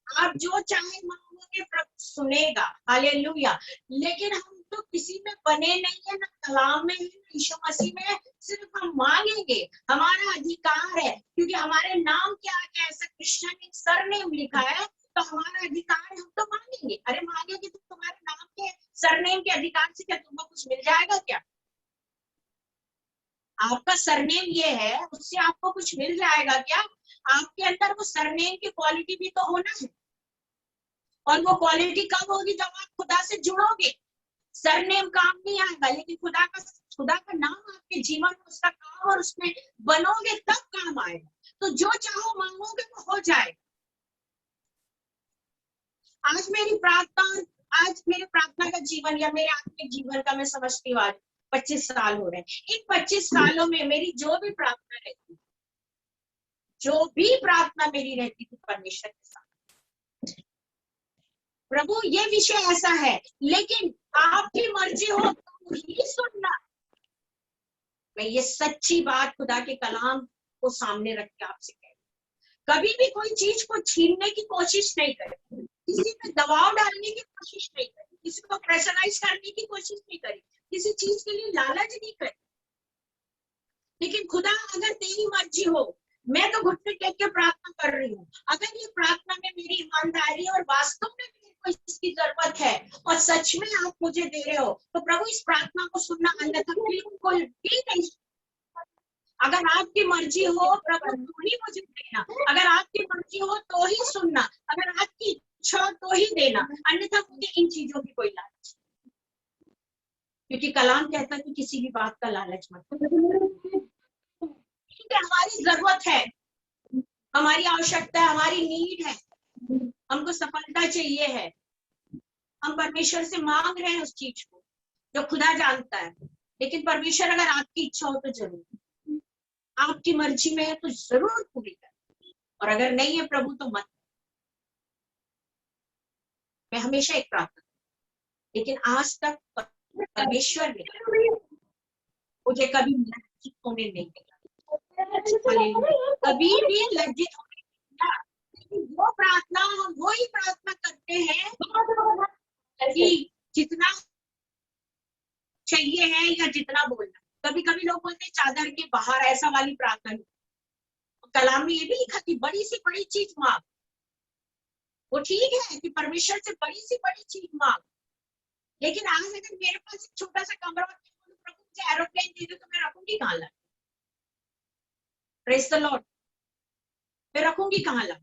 आप जो चाहे मांगोगे प्रभु सुनेगा, हालेलुया। लेकिन हम तो किसी में बने नहीं है, ना कलाम में है, ना यीशु मसीह में है। सिर्फ हम मांगेंगे, हमारा अधिकार है, क्योंकि हमारे नाम के आगे ऐसा क्रिश्चियन एक सरनेम लिखा है, तो हमारा अधिकार है, हम तो मांगेंगे। अरे मांगेंगे तो तुम्हारे नाम के सरनेम के अधिकार से क्या तुमको कुछ मिल जाएगा क्या? आपका सरनेम ये है, उससे आपको कुछ मिल जाएगा क्या? आपके अंदर वो सरनेम की क्वालिटी भी तो होना है, और वो क्वालिटी कब होगी? जब आप खुदा से जुड़ोगे। सरनेम काम नहीं आएगा, लेकिन खुदा का नाम आपके जीवन में, उसका काम, और उसमें बनोगे तब काम आएगा। तो जो चाहो मांगोगे वो हो जाएगा। आज मेरी प्रार्थना, आज मेरे प्रार्थना का जीवन या मेरे आत्मिक जीवन का मैं समझती हूँ, आज 25 साल हो रहे हैं। इन 25 सालों में मेरी जो भी प्रार्थना रहती, जो भी प्रार्थना मेरी रहती थी परमेश्वर के साथ, प्रभु ये विषय ऐसा है, लेकिन आपकी मर्जी हो तो ही सुनना। मैं ये सच्ची बात खुदा के कलाम को सामने रख के आपसे कह, कभी भी कोई चीज को छीनने की कोशिश नहीं करें, किसी पे दबाव डालने की कोशिश नहीं करें, किसी को प्रेशराइज करने की कोशिश नहीं करें, किसी चीज के लिए लालच नहीं करें। लेकिन खुदा, अगर तेरी मर्जी हो, मैं तो घुटने टेक के प्रार्थना कर रही हूँ, अगर ये प्रार्थना में मेरी ईमानदारी और वास्तव में मेरे को इसकी जरूरत है और सच में आप मुझे दे रहे हो, तो प्रभु इस प्रार्थना को सुनना, अन्यथा बिल्कुल भी नहीं। अगर आपकी मर्जी हो प्रभु तो ही मुझे देना, अगर आपकी मर्जी हो तो ही सुनना, अगर आपकी इच्छा हो तो ही देना, अन्यथा मुझे इन चीजों की कोई लालच, क्योंकि कलाम कहता है कि किसी भी बात का लालच मत, क्योंकि हमारी जरूरत है, हमारी आवश्यकता है, हमारी नीड है, हमको सफलता चाहिए है, हम परमेश्वर से मांग रहे हैं उस चीज को जो खुदा जानता है। लेकिन परमेश्वर, अगर आपकी इच्छा हो तो जरूर, आपकी मर्जी में है तो जरूर पूरी कर, और अगर नहीं है प्रभु तो मत। मैं हमेशा एक प्रार्थना, लेकिन आज तक परमेश्वर ने मुझे कभी लज्जित होने नहीं दिया, कभी भी लज्जित होने नहीं दिया। वो प्रार्थना, हम वो ही प्रार्थना करते हैं कि जितना चाहिए है या जितना बोलना। कभी कभी लोग बोलते हैं चादर के बाहर, ऐसा वाली प्रार्थना। कलाम में ये भी लिखा कि बड़ी सी बड़ी चीज मांग, वो ठीक है कि परमेश्वर से बड़ी सी बड़ी चीज मांग, लेकिन आज अगर मेरे पास एक छोटा सा कमरा और प्रभु मुझे एरोप्लेन दे दे तो मैं रखूंगी कहाँ ला? प्रेज द लॉर्ड, मैं रखूंगी कहाँ ला?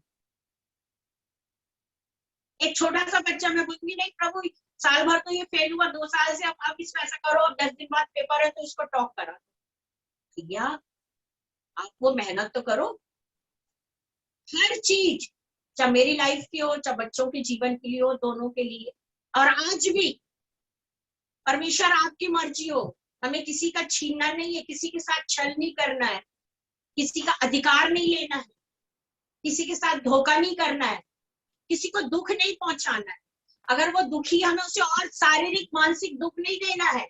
एक छोटा सा बच्चा, मैं बोलूंगी नहीं प्रभु साल भर तो ये फेल हुआ, 2 साल से, अब इसमें ऐसा करो, अब 10 दिन बाद पेपर है तो इसको टॉप करा। भैया आप वो मेहनत तो करो। हर चीज, चाहे मेरी लाइफ की हो, चाहे बच्चों के जीवन के लिए हो, दोनों के लिए। और आज भी परमेश्वर आपकी मर्जी हो, हमें किसी का छीनना नहीं है, किसी के साथ छल नहीं करना है, किसी का अधिकार नहीं लेना है, किसी के साथ धोखा नहीं करना है, किसी को दुख नहीं पहुंचाना है। अगर वो दुखी, हमें उसे और शारीरिक मानसिक दुख नहीं देना है।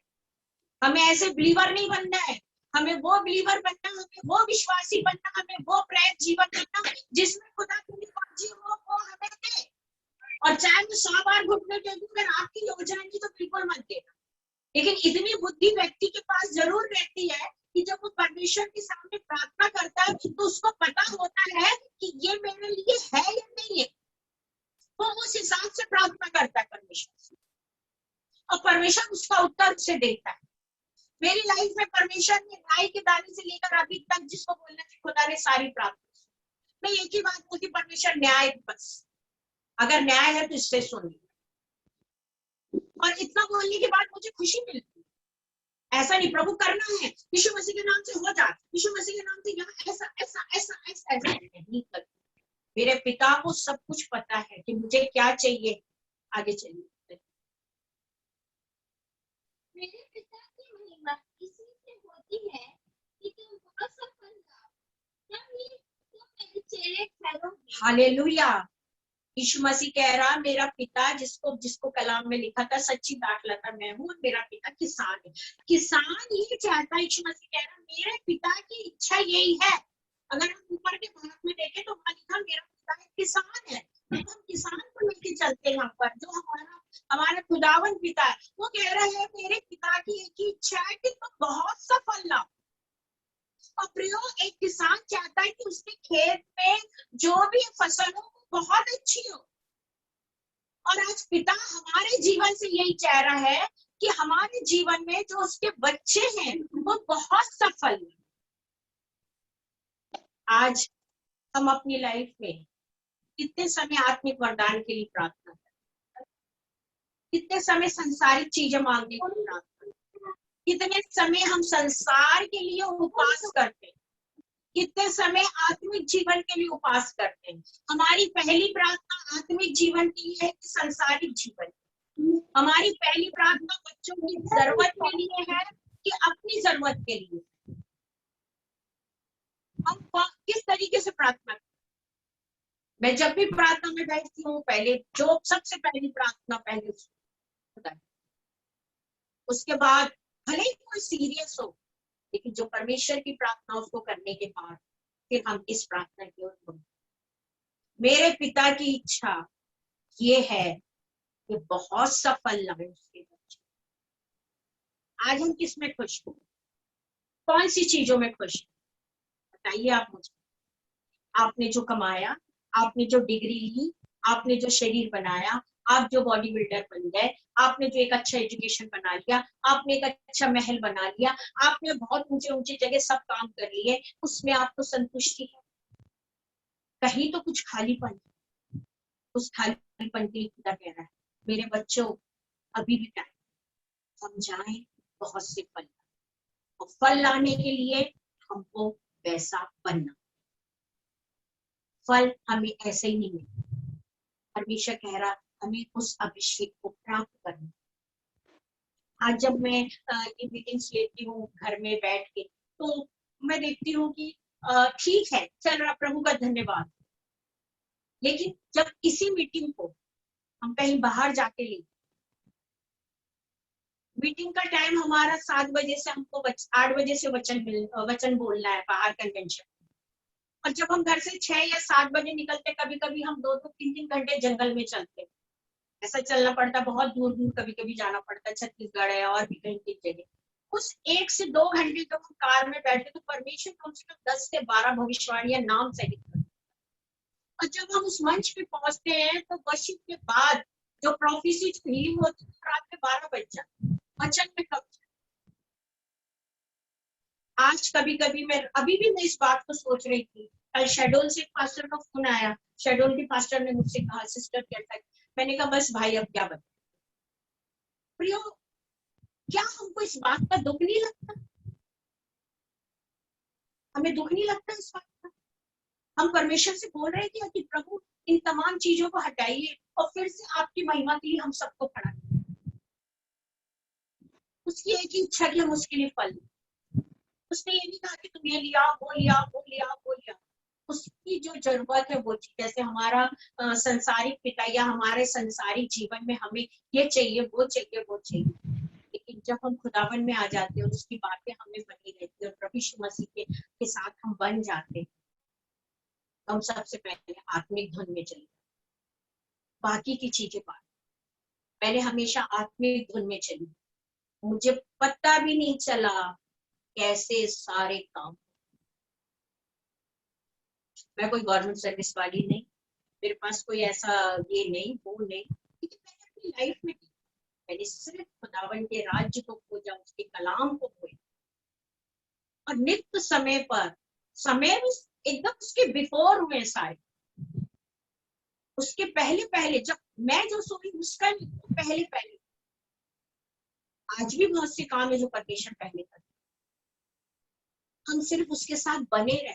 हमें ऐसे बिलीवर नहीं बनना है, हमें वो बिलीवर बनना, हमें वो विश्वासी बनना, हमें वो प्रेरित जीवन बनना जिसमें खुदा की मर्जी हो वो हमें दे। और चाहे मैं 100 बार घुटने टेकूं, अगर आपकी योजना नहीं तो बिल्कुल मत देना। लेकिन इतनी बुद्धि व्यक्ति के पास जरूर रहती है कि जब वो परमेश्वर के सामने प्रार्थना करता है तो उसको पता होता है कि ये मेरे लिए है या नहीं है, वो उस हिसाब से प्रार्थना करता है परमेश्वर से, और परमेश्वर उसका उत्तर उसे देता है। मेरी लाइफ में परमेश्वर ने राई के दाने से लेकर अभी तक जिसको बोलना चाहिए, खुदा ने सारी प्रार्थना, मैं एक ही बात बोलती, परमेश्वर न्याय, बस अगर न्याय है तो इससे सुन ली। और इतना बोलने के बाद मुझे खुशी मिलती, ऐसा नहीं प्रभु करना है, यीशु मसीह के नाम से हो जा, यीशु मसीह के नाम से यहाँ ऐसा ऐसा ऐसा ऐसा ऐसा नहीं करती। मेरे पिता को सब कुछ पता है कि मुझे क्या चाहिए, आगे चलिए। मेरे पिता की महिमा इसी से होती है कि तुम बहुत सफल हो, तभी तुम मेरे चेहरे ठहरोगे। हालेलुया। यीशु मसीह कह रहा, मेरा पिता, जिसको जिसको कलाम में लिखा था, सच्ची दाखलता मैं हूँ, मेरा पिता किसान है। किसान ये चाहता है, यीशु मसीह कह रहा, मेरे पिता की इच्छा यही है। अगर हम ऊपर के भाग में देखें तो वहां लिखा मेरा पिता एक किसान है, तो हम किसान को लेके चलते हैं। यहाँ पर जो हमारा खुदावन पिता है, वो कह रहा है मेरे पिता की एक ही इच्छा है कि तुम बहुत सफल हो। और प्रयोग एक किसान चाहता है कि उसके खेत में जो भी फसल हो वो बहुत अच्छी हो। और आज पिता हमारे जीवन से यही चाह रहा है कि हमारे जीवन में जो उसके बच्चे हैं वो बहुत सफल हैं। आज हम अपनी लाइफ में कितने समय आत्मिक वरदान के लिए प्रार्थना करते हैं, कितने समय संसारिक चीजें मांगने के लिए प्रार्थना करते हैं, कितने समय हम संसार के लिए उपवास करते हैं, कितने समय आत्मिक जीवन के लिए उपवास करते हैं। हमारी पहली प्रार्थना आत्मिक जीवन के लिए है कि संसारिक जीवन। हमारी पहली प्रार्थना बच्चों की जरूरत के लिए है कि अपनी जरूरत के लिए। हम किस तरीके से प्रार्थना करते? मैं जब भी प्रार्थना में बैठती हूँ, पहले जो सबसे पहली प्रार्थना पहले होता है, उसके बाद भले ही कोई सीरियस हो, लेकिन जो परमेश्वर की प्रार्थना उसको करने के बाद फिर हम इस प्रार्थना की ओर बढ़ते। मेरे पिता की इच्छा ये है कि बहुत सफल लगे उसके बच्चे। आज हम किस में खुश हैं? कौन सी चीजों में खुश हैं? बताइए आप मुझे। आपने जो कमाया, आपने जो डिग्री ली, आपने जो शरीर बनाया, आप जो बॉडी बिल्डर बन गए, आपने जो एक अच्छा एजुकेशन बना लिया, आपने एक अच्छा महल बना लिया, आपने बहुत ऊंचे ऊंचे जगह सब काम कर लिए, उसमें आपको संतुष्टि है? कहीं तो कुछ खालीपन है। उस खालीपन के लिए खुदा कह रहा है, मेरे बच्चों अभी भी टाइम, हम जाएं बहुत से फल, और फल लाने के लिए हमको वैसा बनना। फल हमें ऐसे ही नहीं मिलता। परमेश्वर कह रहा हमें उस अभिषेक को प्राप्त करना। आज जब मैं ये मीटिंग्स लेती हूँ घर में बैठ के, तो मैं देखती हूँ कि ठीक है, चल रहा, प्रभु का धन्यवाद। लेकिन जब इसी मीटिंग को हम कहीं बाहर जाके ले, मीटिंग का टाइम हमारा 7 बजे से, हमको 8 बजे से वचन बोलना है बाहर कन्वेंशन। और जब हम घर से 6 या 7 बजे निकलते, कभी कभी हम 2-3 घंटे जंगल में चलते, ऐसा चलना पड़ता, बहुत दूर दूर कभी कभी जाना पड़ता, छत्तीसगढ़ है और भी कहीं की जगह। उस 1 से 2 घंटे जब हम कार में बैठे, तो परमेश्वर कम से कम 10 से 12 भविष्यवाणियां नाम सहित करते। और जब हम उस मंच पे पहुंचते हैं, तो वर्शिप के बाद जो प्रोफेसी जो हीलिंग होती है, रात में 12 बज जाते, वचन में कब। आज कभी कभी मैं अभी भी मैं इस बात को सोच रही थी, कल शेडोल से एक पास्टर का फोन आया, शेडोल के पास्टर ने मुझसे कहा, सिस्टर कैसा है? मैंने कहा बस भाई, अब क्या बताएं। प्रियो, क्या हमको इस बात का दुख नहीं लगता? हमें दुख नहीं लगता इस बात का? हम परमेश्वर से बोल रहे हैं कि प्रभु इन तमाम चीजों को हटाइए और फिर से आपकी महिमा के लिए हम सबको खड़ा करें। उसकी एक ही इच्छा कि हम उसके लिए फल। उसने ये नहीं कहा कि तुम ये लिया, वो लिया, वो लिया, वो लिया। उसकी जो जरूरत है वो चीज, जैसे हमारा संसारिक पिता या हमारे संसारिक जीवन में हमें ये चाहिए, वो चाहिए, वो चाहिए। लेकिन जब हम खुदावन में आ जाते हैं, उसकी बातें हमें बनी रहती है और प्रभु यीशु मसीह के साथ हम बन जाते हैं, तो हम सबसे पहले आत्मिक धुन में चले, बाकी की चीजें बाद। मैंने हमेशा आत्मिक धुन में चली, मुझे पता भी नहीं चला कैसे सारे काम। मैं कोई गवर्नमेंट सर्विस वाली नहीं, मेरे पास कोई ऐसा ये नहीं, वो नहीं, लेकिन मैंने अपनी लाइफ में मैंने सिर्फ खुदावन के राज्य को खोजा, उसके कलाम को खोजा। और नित्य समय पर, समय एकदम उसके बिफोर हुए सारे, उसके पहले पहले, जब मैं जो सोई उसका पहले पहले। आज भी बहुत से काम है जो परमेश्वर पहले करते, हम सिर्फ उसके साथ बने रहे,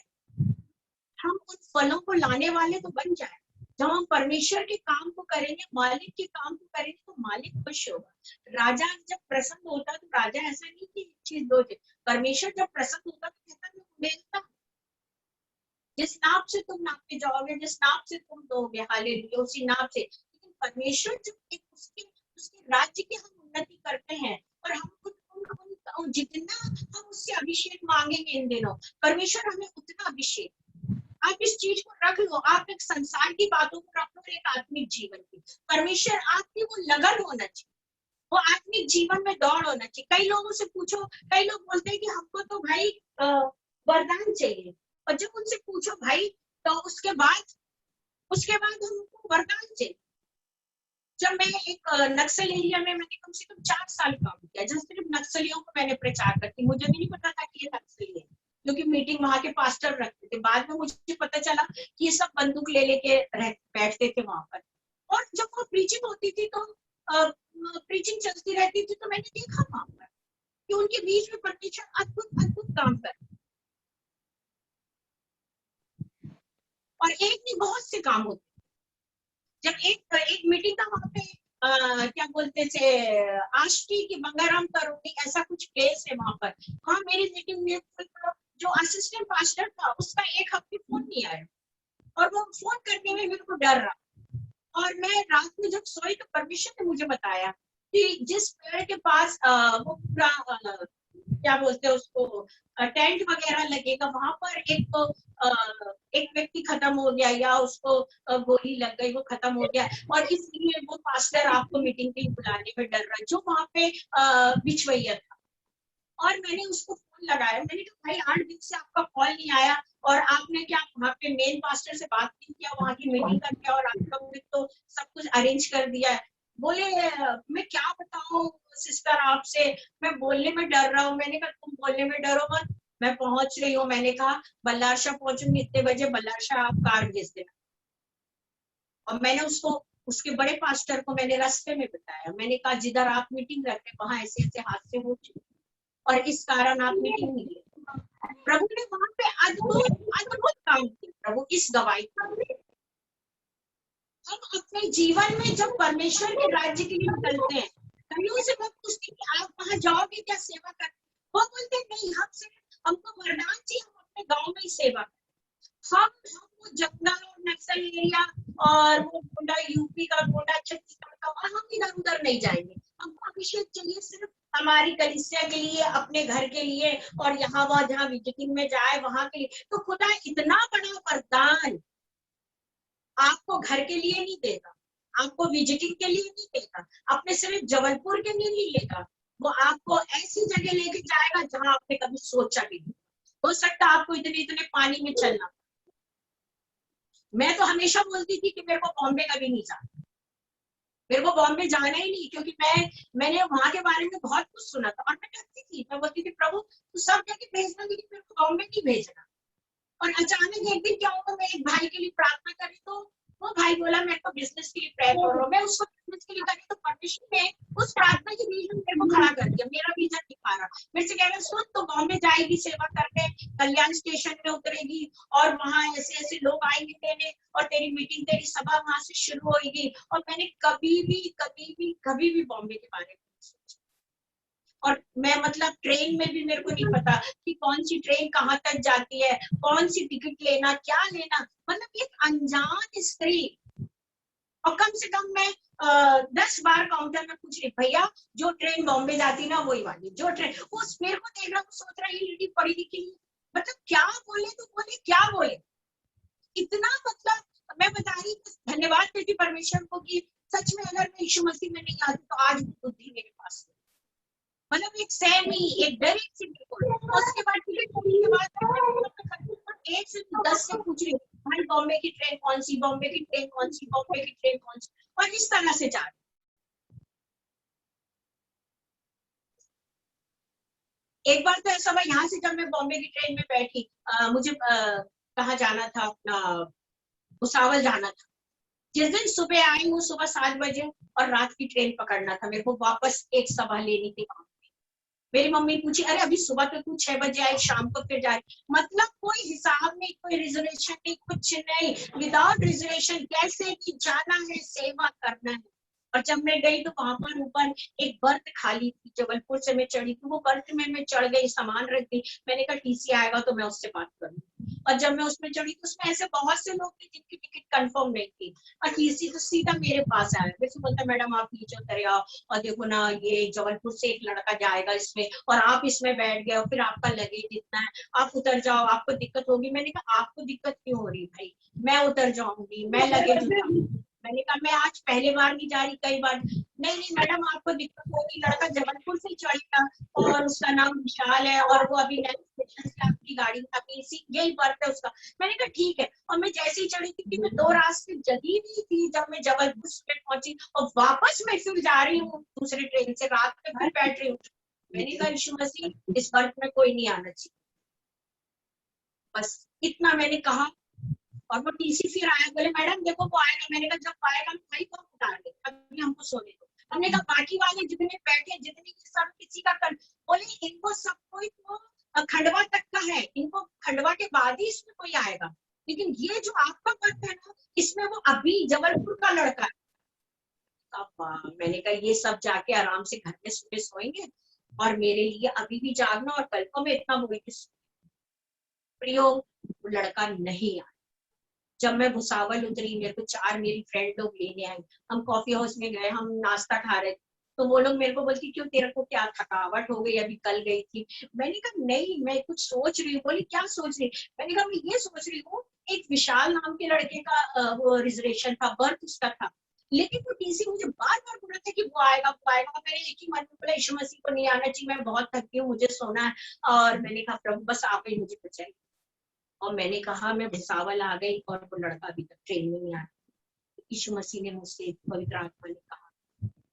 हम उन फलों को लाने वाले तो बन जाए। जब हम परमेश्वर के काम को करेंगे, मालिक के काम को करेंगे, तो मालिक खुश होगा। राजा जब प्रसन्न होता तो राजा ऐसा नहीं कि चीज दो थे, परमेश्वर जब प्रसन्न होता तो कहता मैं उड़ेलता, जिस नाप से तुम नापे जाओगे, जिस नाप से तुम दोगे, हालेलुया, उसी नाप से। लेकिन परमेश्वर जब एक उसके उसके राज्य की हम उन्नति करते हैं और हम जितना हम उससे अभिषेक मांगेंगे इन दिनों, परमेश्वर हमें उतना अभिषेक। आप इस चीज को रख लो, आप एक संसार की बातों को रख लो, एक आत्मिक जीवन की। परमेश्वर आपकी वो लगन होना चाहिए, वो आत्मिक जीवन में दौड़ होना चाहिए। कई लोगों से पूछो, कई लोग बोलते हैं कि हमको तो भाई वरदान चाहिए, और जब उनसे पूछो भाई तो उसके बाद हमको वरदान चाहिए। जब मैं एक नक्सल एरिया में मैंने कम से कम 4 साल काम किया, जब सिर्फ नक्सलियों को मैंने प्रचार करती, मुझे भी नहीं पता था कि ये नक्सली है, क्योंकि मीटिंग वहां के पास्टर रखते थे। बाद में मुझे पता चला कि ये सब बंदूक ले लेके बैठते थे वहां पर। और जब वो प्रीचिंग होती थी तो प्रीचिंग चलती रहती थी, तो मैंने देखा वहां पर कि उनके बीच में परमेश्वर अद्भुत अद्भुत काम कर, और एक नहीं बहुत से काम होते। जब एक मीटिंग का वहां पे क्या बोलते थे, आष्टी की बंगाराम करोगी, ऐसा कुछ प्लेस है वहां पर। वहां मेरी मीटिंग में जो असिस्टेंट पास्टर था उसका 1 हफ्ते फोन नहीं आया, और वो फोन करने में मेरे को डर रहा। और मैं रात में जब सोई तो परमेश्वर ने मुझे बताया कि जिस पेड़ के पास वो पूरा क्या बोलते हैं उसको, टेंट वगैरह लगेगा, वहां पर एक व्यक्ति खत्म हो गया, या उसको गोली लग गई, वो खत्म हो गया, और इसलिए वो पास्टर आपको मीटिंग के लिए बुलाने में डर रहा है, जो वहां पे बिचवैया था। और मैंने उसको फोन लगाया, मैंने कहा भाई 8 दिन से आपका कॉल नहीं आया, और आपने क्या वहाँ पे मेन पास्टर से बात नहीं किया, वहाँ की मीटिंग का क्या, और आपका तो सब कुछ अरेंज कर दिया है। बोले मैं क्या बताऊं सिस्टर आपसे, मैं बोलने में डर रहा हूँ। मैंने कहा तुम बोलने में डरो मत, मैं पहुंच रही हूँ। मैंने कहा बल्लारशाह पहुंचूंगी इतने बजे, बल्लारशाह आप कार भेज देना। और मैंने उसको, उसके बड़े पास्टर को मैंने रास्ते में बताया, मैंने कहा जिधर आप मीटिंग रखते वहां ऐसे ऐसे हादसे हो चुके, और इस कारण आप मीटिंग नहीं ले। प्रभु ने वहां पे अद्भुत अद्भुत काम किया। प्रभु इस गवाही, हम अपने जीवन में जब परमेश्वर के राज्य के लिए निकलते हैं, कईयों से मैं पूछती कि आप वहां जाओगे क्या सेवा कर, वो बोलते नहीं, हम सिर्फ हमको वरदान चाहिए, हम अपने गांव में ही सेवा करें। हम वो जंगल और नक्सल एरिया और वो गोंडा यूपी का, गोंडा छत्तीसगढ़ का, हम इधर उधर नहीं जाएंगे। हमको अभिषेक चाहिए सिर्फ हमारी कलीसिया के लिए, अपने घर के लिए, और यहाँ वहां जहाँ विजिटिंग में जाए वहां के लिए। तो खुदा इतना बड़ा वरदान आपको घर के लिए नहीं देगा, आपको विजिटिंग के लिए नहीं देगा, अपने सिर्फ जबलपुर के लिए नहीं लेगा, वो आपको ऐसी जगह लेके जाएगा जहां आपने कभी सोचा भी नहीं। हो सकता है आपको इतने इतने पानी में चलना। मैं तो हमेशा बोलती थी कि मेरे को बॉम्बे कभी नहीं जाना, मेरे को बॉम्बे जाना ही नहीं, क्योंकि मैंने वहां के बारे में बहुत कुछ सुना था, और मैं डरती थी। मैं बोलती थी प्रभु तू सब जगह भेजना, लेकिन मेरे को बॉम्बे नहीं भेजना। और अचानक एक दिन क्या हुआ, मैं एक भाई के लिए प्रार्थना करी, तो वो भाई बोला मेरे को बिजनेस के लिए प्रेयर करो। मैं उसको बिजनेस के लिए करी, तो परमेश्वर ने उस प्रार्थना के बीच में मेरे को खड़ा कर दिया, मेरा विजन दिखा रहा, मेरे से कह रहा सुन तो बॉम्बे जाएगी सेवा करने, कल्याण स्टेशन में उतरेगी, और वहां ऐसे ऐसे लोग आएंगे तेरे, और तेरी मीटिंग, तेरी सभा वहां से शुरू होगी। और मैंने कभी भी बॉम्बे के बारे में सोचा। और मैं मतलब ट्रेन में भी मेरे को नहीं पता कि कौन सी ट्रेन कहाँ तक जाती है, कौन सी टिकट लेना, क्या लेना, मतलब एक अनजान स्त्री। और कम से कम मैं 10 बार काउंटर में पूछ रही, भैया जो ट्रेन बॉम्बे जाती ना वही वाली, जो ट्रेन, उस मेरे को देख रहा, सोच रहा ये लेडी पढ़ी लिखी, मतलब क्या बोले तो बोले, क्या बोले इतना, मतलब मैं बता रही धन्यवाद देती परमेश्वर को कि सच में अगर मैं यीशु मसीह में नहीं आती तो आज बुद्धि मेरे पास, मतलब एक सहमी, एक डर से बिल्कुल। उसके बाद टिकट के बाद 1 से 10 से पूछ रही भाई बॉम्बे की ट्रेन कौन सी, बॉम्बे की ट्रेन कौन सी, बॉम्बे की ट्रेन कौन सी, और इस तरह से जा रही। एक बार तो ऐसा हुआ, यहाँ से जब मैं बॉम्बे की ट्रेन में बैठी, मुझे कहाँ जाना था, अपना भुसावल जाना था। जिस दिन सुबह आई हूँ सुबह 7 बजे, और रात की ट्रेन पकड़ना था मेरे को, वापस एक सभा लेनी थी। मेरी मम्मी पूछी अरे अभी सुबह तो तू 6 बजे आई, शाम को फिर जाए, मतलब कोई हिसाब नहीं, कोई रिजर्वेशन नहीं, कुछ नहीं, विदाउट रिजर्वेशन कैसे कि जाना है, सेवा करना है। और जब मैं गई तो वहां पर ऊपर एक बर्थ खाली थी, जबलपुर से मैं चढ़ी थी, वो बर्थ में मैं चढ़ गई, सामान रख दी। मैंने कहा टीसी आएगा तो मैं उससे बात करूंगी। और जब मैं उसमें चढ़ी तो उसमें ऐसे बहुत से लोग थे जिनकी टिकट कंफर्म नहीं थी, और टीसी तो सीधा मेरे पास आया। वैसे बोलता मैडम आप नीचे उतर आओ, और देखो ना ये जबलपुर से एक लड़का जाएगा इसमें, और आप इसमें बैठ गए, और फिर आपका लगेज इतना है, आप उतर जाओ, आपको दिक्कत होगी। मैंने कहा आपको दिक्कत क्यों हो रही भाई, मैं उतर जाऊंगी, मैं लगेज उठाऊंगी। मैंने कहा मैं आज पहले बार नहीं जा रही, कई बार। नहीं नहीं मैडम आपको दिक्कत होगी, लड़का जबलपुर से चढ़ेगा और उसका नाम विशाल है, और वो अभी नए स्टेशन से आपकी गाड़ी अभी इसी यही बर्थ है उसका। मैंने कहा ठीक है। और मैं जैसे ही चढ़ी थी, मैं 2 रास्ते जगी नहीं थी, जब मैं जबलपुर में पहुंची और वापस मैं फिर जा रही हूँ दूसरी ट्रेन से, रात में फिर बैठ रही हूँ। मैंने कहा यीशु मसीह इस बर्थ में कोई नहीं आना चाहिए, बस इतना मैंने कहा। और वो टीसी फिर आया, बोले मैडम देखो वो आएगा। मैंने कहा जब आएगा हम भाई को उतार दे, अभी हमको सोने दो। हमने कहा बाकी वाले जितने बैठे जितने सब किसी का कर, बोले इनको सबको तो खंडवा तक का है, इनको खंडवा के बाद ही इसमें कोई आएगा, लेकिन ये जो आपका पद है ना इसमें वो अभी जबलपुर का लड़का है। अब मैंने कहा ये सब जाके आराम से घर में सुबह सोएंगे, और मेरे लिए अभी भी जागना, और कल को मैं इतना बोलती प्रियो वो लड़का नहीं आया। जब मैं भुसावल उतरी, मेरे को 4 मेरी फ्रेंड लोग लेने आई, हम कॉफी हाउस में गए, हम नाश्ता खा रहे थे, तो वो लोग मेरे को बोलती क्यों तेरे को क्या थकावट हो गई, अभी कल गई थी। मैंने कहा नहीं मैं कुछ सोच रही हूँ। बोली क्या सोच रही। मैंने कहा मैं ये सोच रही हूँ एक विशाल नाम के लड़के का वो रिजर्वेशन था, बर्थ उसका था, लेकिन वो टीसी मुझे बार बार बोल रहा था कि वो आएगा वो आएगा। मैंने एक ही मन में बोला यीशु मसीह को नहीं आना चाहिए, मैं बहुत थकी हूँ, मुझे सोना है। और मैंने कहा प्रभु बस आप ही मुझे बचाइए। और मैंने कहा मैं भुसावल आ गई, और वो लड़का अभी तक ट्रेन में नहीं आया। यीशु मसीह ने मुझसे, पवित्र आत्मा ने कहा,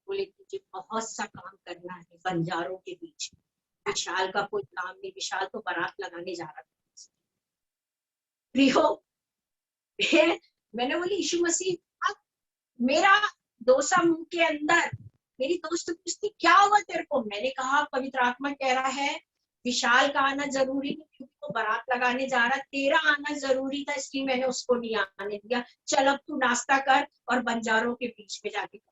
बोले तुझे बहुत सा काम करना है बंजारों के बीच। विशाल का कोई काम नहीं, विशाल तो बारात लगाने जा रहा था। प्रियो मैंने बोली यीशु मसीह अब मेरा डोसा मुंह के अंदर। मेरी दोस्त पूछती क्या हुआ तेरे को। मैंने कहा पवित्र आत्मा कह रहा है विशाल का आना जरूरी नहीं क्योंकि वो बारात लगाने जा रहा, तेरा आना जरूरी था इसलिए मैंने उसको नहीं आने दिया। चल अब तू नाश्ता कर और बंजारों के बीच में जाके कर।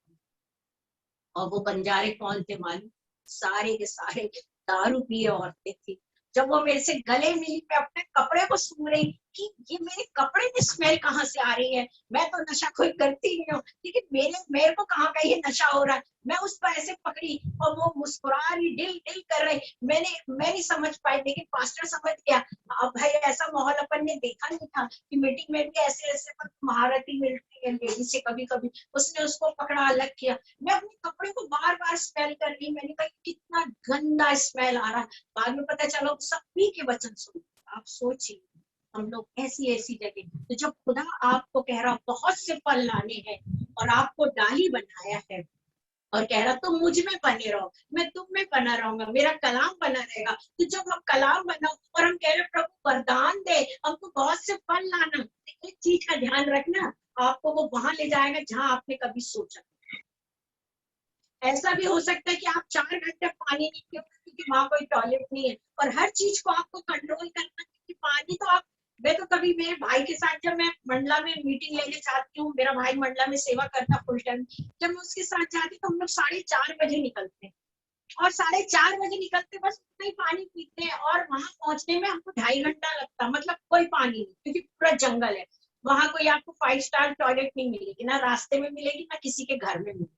और वो बंजारे कौन थे मालूम, सारे के सारे दारू पिए औरतें थी। जब वो मेरे से गले मिली, मैं अपने कपड़े को सूंघ रही कि ये मेरे कपड़े में स्मेल कहाँ से आ रही है। मैं तो नशा कोई करती नहीं हूँ, लेकिन मेरे को कहाँ का ये नशा हो रहा है। मैं उस पर ऐसे पकड़ी और वो मुस्कुरा रही, दिल दिल कर रही। मैं नहीं समझ पाई, लेकिन पास्टर समझ गया। अब भाई ऐसा माहौल अपन ने देखा नहीं था कि मीटिंग में भी ऐसे ऐसे महारती मिलती है लेडी से कभी कभी। उसने उसको पकड़ा, अलग किया। मैं अपने कपड़े को बार बार स्मेल कर रही। मैंने कहा कितना गंदा स्मेल आ रहा है। बाद में पता चला सब पी के वचन सुन। आप सोचिए हम लोग ऐसी ऐसी जगह, तो जब खुदा आपको कह रहा बहुत से फल लाने हैं और आपको डाली बनाया है और कह रहा तुम मुझ में बने रहो, मैं तुम में बना रहूंगा, मेरा कलाम बना रहेगा। तो जब हम कलाम बनाओ और हम कह रहे प्रभु वरदान दे हमको बहुत से फल लाना, तो एक चीज का ध्यान रखना, आपको वो वहां ले जाएगा जहां आपने कभी सोचा। ऐसा भी हो सकता है कि आप 4 घंटे पानी नहीं पियोगे क्योंकि वहां कोई टॉयलेट नहीं है, और हर चीज को आपको कंट्रोल करना क्योंकि पानी तो आप। मैं तो कभी मेरे भाई के साथ जब मैं मंडला में मीटिंग लेने जाती हूँ, मेरा भाई मंडला में सेवा करता फुल टाइम, जब मैं उसके साथ जाती तो हम लोग 4:30 बजे निकलते हैं, और 4:30 बजे निकलते बस उतना ही पानी पीते हैं, और वहां पहुंचने में हमको 2.5 घंटा लगता, मतलब कोई पानी नहीं क्योंकि पूरा जंगल है। वहां कोई आपको 5 स्टार टॉयलेट नहीं मिलेगी, ना रास्ते में मिलेगी ना किसी के घर में मिलेगी।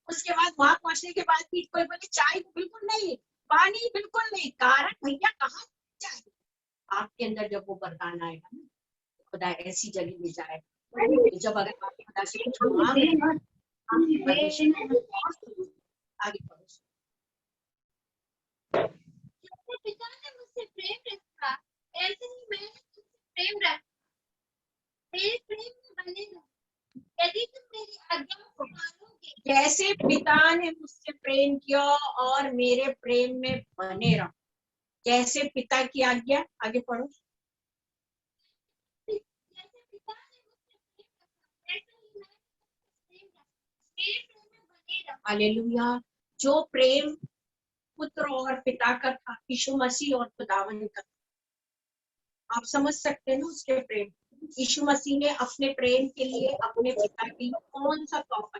उसके बाद वहां पहुंचने के बाद भी कोई बोले चाय बिल्कुल नहीं, पानी बिल्कुल नहीं, कारण भैया कहाँ चाय। आपके अंदर जब वो वरदान आएगा ना, खुदा ऐसी जगह ले जाए, तो जब अगर आप खुदा से कुछ मांग रहे हैं, आगे बढ़ो। जैसे पिता ने मुझसे प्रेम रखा ऐसे ही मैंने तुमसे प्रेम रखा, मेरे प्रेम में बने रहो, यदि तुम मेरी आज्ञाओं को मानोगे। जैसे पिता ने मुझसे प्रेम किया और मेरे प्रेम में बने रहो, जैसे पिता की आज्ञा। आगे पढ़ो। जैसे पिता ने मुझसे प्रेम रखा ऐसे ही मैं तुमसे प्रेम रखा, मेरे प्रेम में बने रहो। हालेलुया। जो प्रेम पुत्र और पिता का था, यीशु मसीह और खुदावन का, आप समझ सकते हैं ना उसके प्रेम। यीशु मसीह ने अपने प्रेम के लिए अपने पिता की कौन सा तोहफा,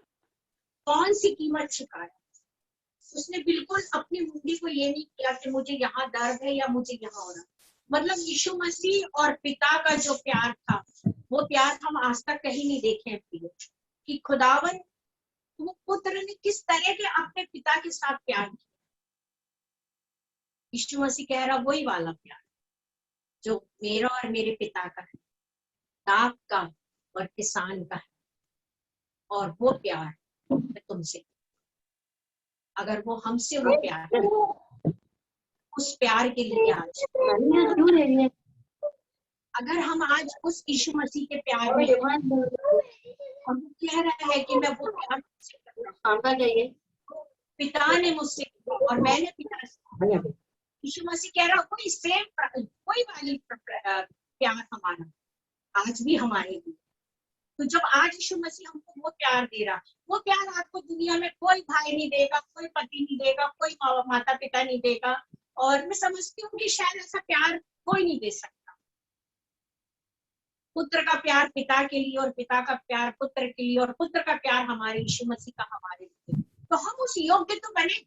कौन सी कीमत चुकाया। उसने बिल्कुल अपनी मुंडी को ये नहीं किया कि मुझे यहाँ दर्द है या मुझे यहाँ हो रहा। मतलब यीशु मसीह और पिता का जो प्यार था, वो प्यार हम आज तक कहीं नहीं देखे हैं प्रिय, कि खुदावन वो पुत्र ने किस तरह के अपने पिता के साथ प्यार किया। यीशु मसीह कह रहा वही वाला प्यार जो मेरा और मेरे पिता का है, दाग का और किसान का है, और वो प्यार मैं तुमसे, अगर वो हमसे वो प्यार है, उस प्यार के लिए आज अगर हम आज उस यीशु मसीह के प्यार में हम कह रहे हैं कि मैं वो प्यार तुमसे कर रहा हूं, पिता ने मुझसे और मैंने पिता से, यीशु मसीह कह रहा कोई सेम कोई वाली प्यार हमारा आज भी हमारे लिए। तो जब आज यीशु मसीह हमको वो प्यार दे रहा, वो प्यार आपको दुनिया में कोई भाई नहीं देगा, कोई पति नहीं देगा, कोई माता पिता नहीं देगा, और मैं समझती हूँ कि शायद ऐसा प्यार कोई नहीं दे सकता। पुत्र का प्यार पिता के लिए और पिता का प्यार पुत्र के लिए और पुत्र का प्यार हमारे यीशु मसीह का हमारे लिए, तो हम उस योग्य तो बने।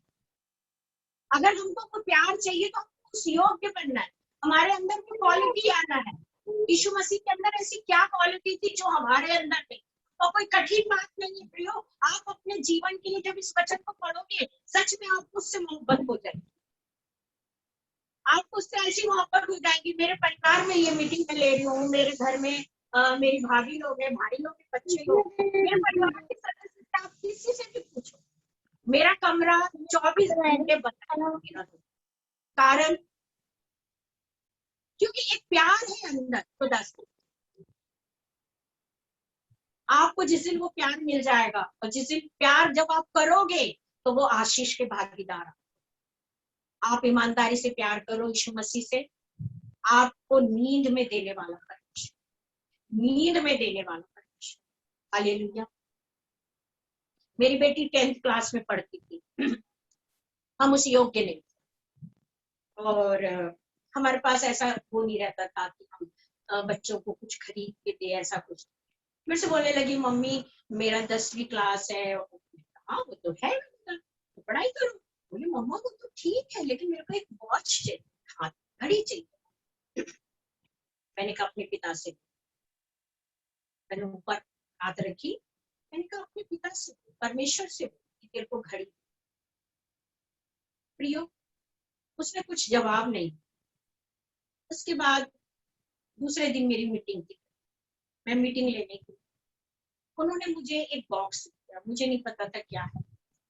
अगर हमको कोई प्यार चाहिए तो हमको उस योग्य बनना है, हमारे अंदर कोई क्वालिटी आना है। यीशु मसीह के अंदर ऐसी क्या क्वालिटी थी जो हमारे अंदर नहीं। और कोई कठिन बात नहीं है प्रियो, आप अपने जीवन के लिए जब इस वचन को पढ़ोगे सच में आपको उससे मोहब्बत हो जाएगी, आपको उससे ऐसी मोहब्बत हो जाएगी। मेरे परिवार में ये मीटिंग में ले रही हूँ, मेरे घर में मेरी भाभी लोग हैं, भाई लोग हैं, बच्चे लोग, मेरे परिवार के सदस्य से आप किसी से भी पूछो, मेरा कमरा 24 घंटे बंद है। कारण क्योंकि एक प्यार है अंदर खुदा से। आपको जिस दिन वो प्यार मिल जाएगा और जिस दिन प्यार जब आप करोगे तो वो आशीष के भागीदार। आप ईमानदारी से प्यार करो यीशु मसीह से, आपको नींद में देने वाला परमेश्वर, नींद में देने वाला परमेश्वर। हालेलुया। मेरी बेटी 10th क्लास में पढ़ती थी, हम उस योग्य नहीं, और हमारे पास ऐसा वो नहीं रहता था कि हम बच्चों को कुछ खरीद के दे, ऐसा कुछ। मेरे से बोलने लगी मम्मी मेरा 10वीं क्लास है। हाँ वो तो है, तो पढ़ाई करो। बोले मम्मा वो तो ठीक है लेकिन मेरे को एक वॉच चाहिए, हाँ घड़ी चाहिए। मैंने कहा अपने पिता से, मैंने ऊपर हाथ रखी, मैंने कहा अपने पिता से, परमेश्वर से कि तेरे को घड़ी। प्रियो उसने कुछ जवाब नहीं। उसके बाद दूसरे दिन मेरी मीटिंग थी, मैं मीटिंग लेने गई, उन्होंने मुझे एक बॉक्स दिया, मुझे नहीं पता था क्या है,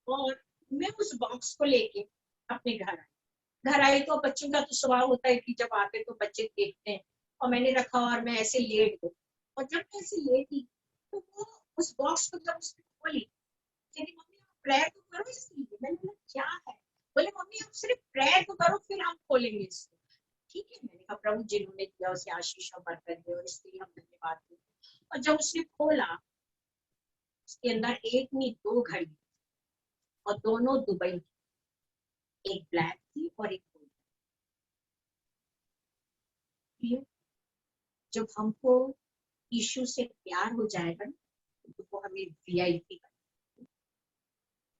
और मैं उस बॉक्स को लेके अपने घर आई तो बच्चों का तो स्वभाव होता है कि जब आते तो बच्चे देखते हैं, और मैंने रखा और मैं ऐसे लेट गई, और जब मैं ऐसे लेटी तो वो उस बॉक्स को जब उसने खोली, कहती मम्मी आप प्रेयर तो करो इसके लिए। मैंने बोला क्या है? बोले मम्मी आप सिर्फ प्रेयर तो करो फिर हम खोलेंगे इसको। ठीक है, मैंने कहा प्रभु जिन्होंने दिया उसे आशीष और बरकत दे और इसके लिए हम धन्यवाद दें। और जब उसने खोला उसके अंदर एक नहीं 2 घड़ी, और दोनों दुबई थी, एक ब्लैक थी और एक गोल्ड। जब हमको यीशु से प्यार हो जाएगा तो वो हमें वीआईपी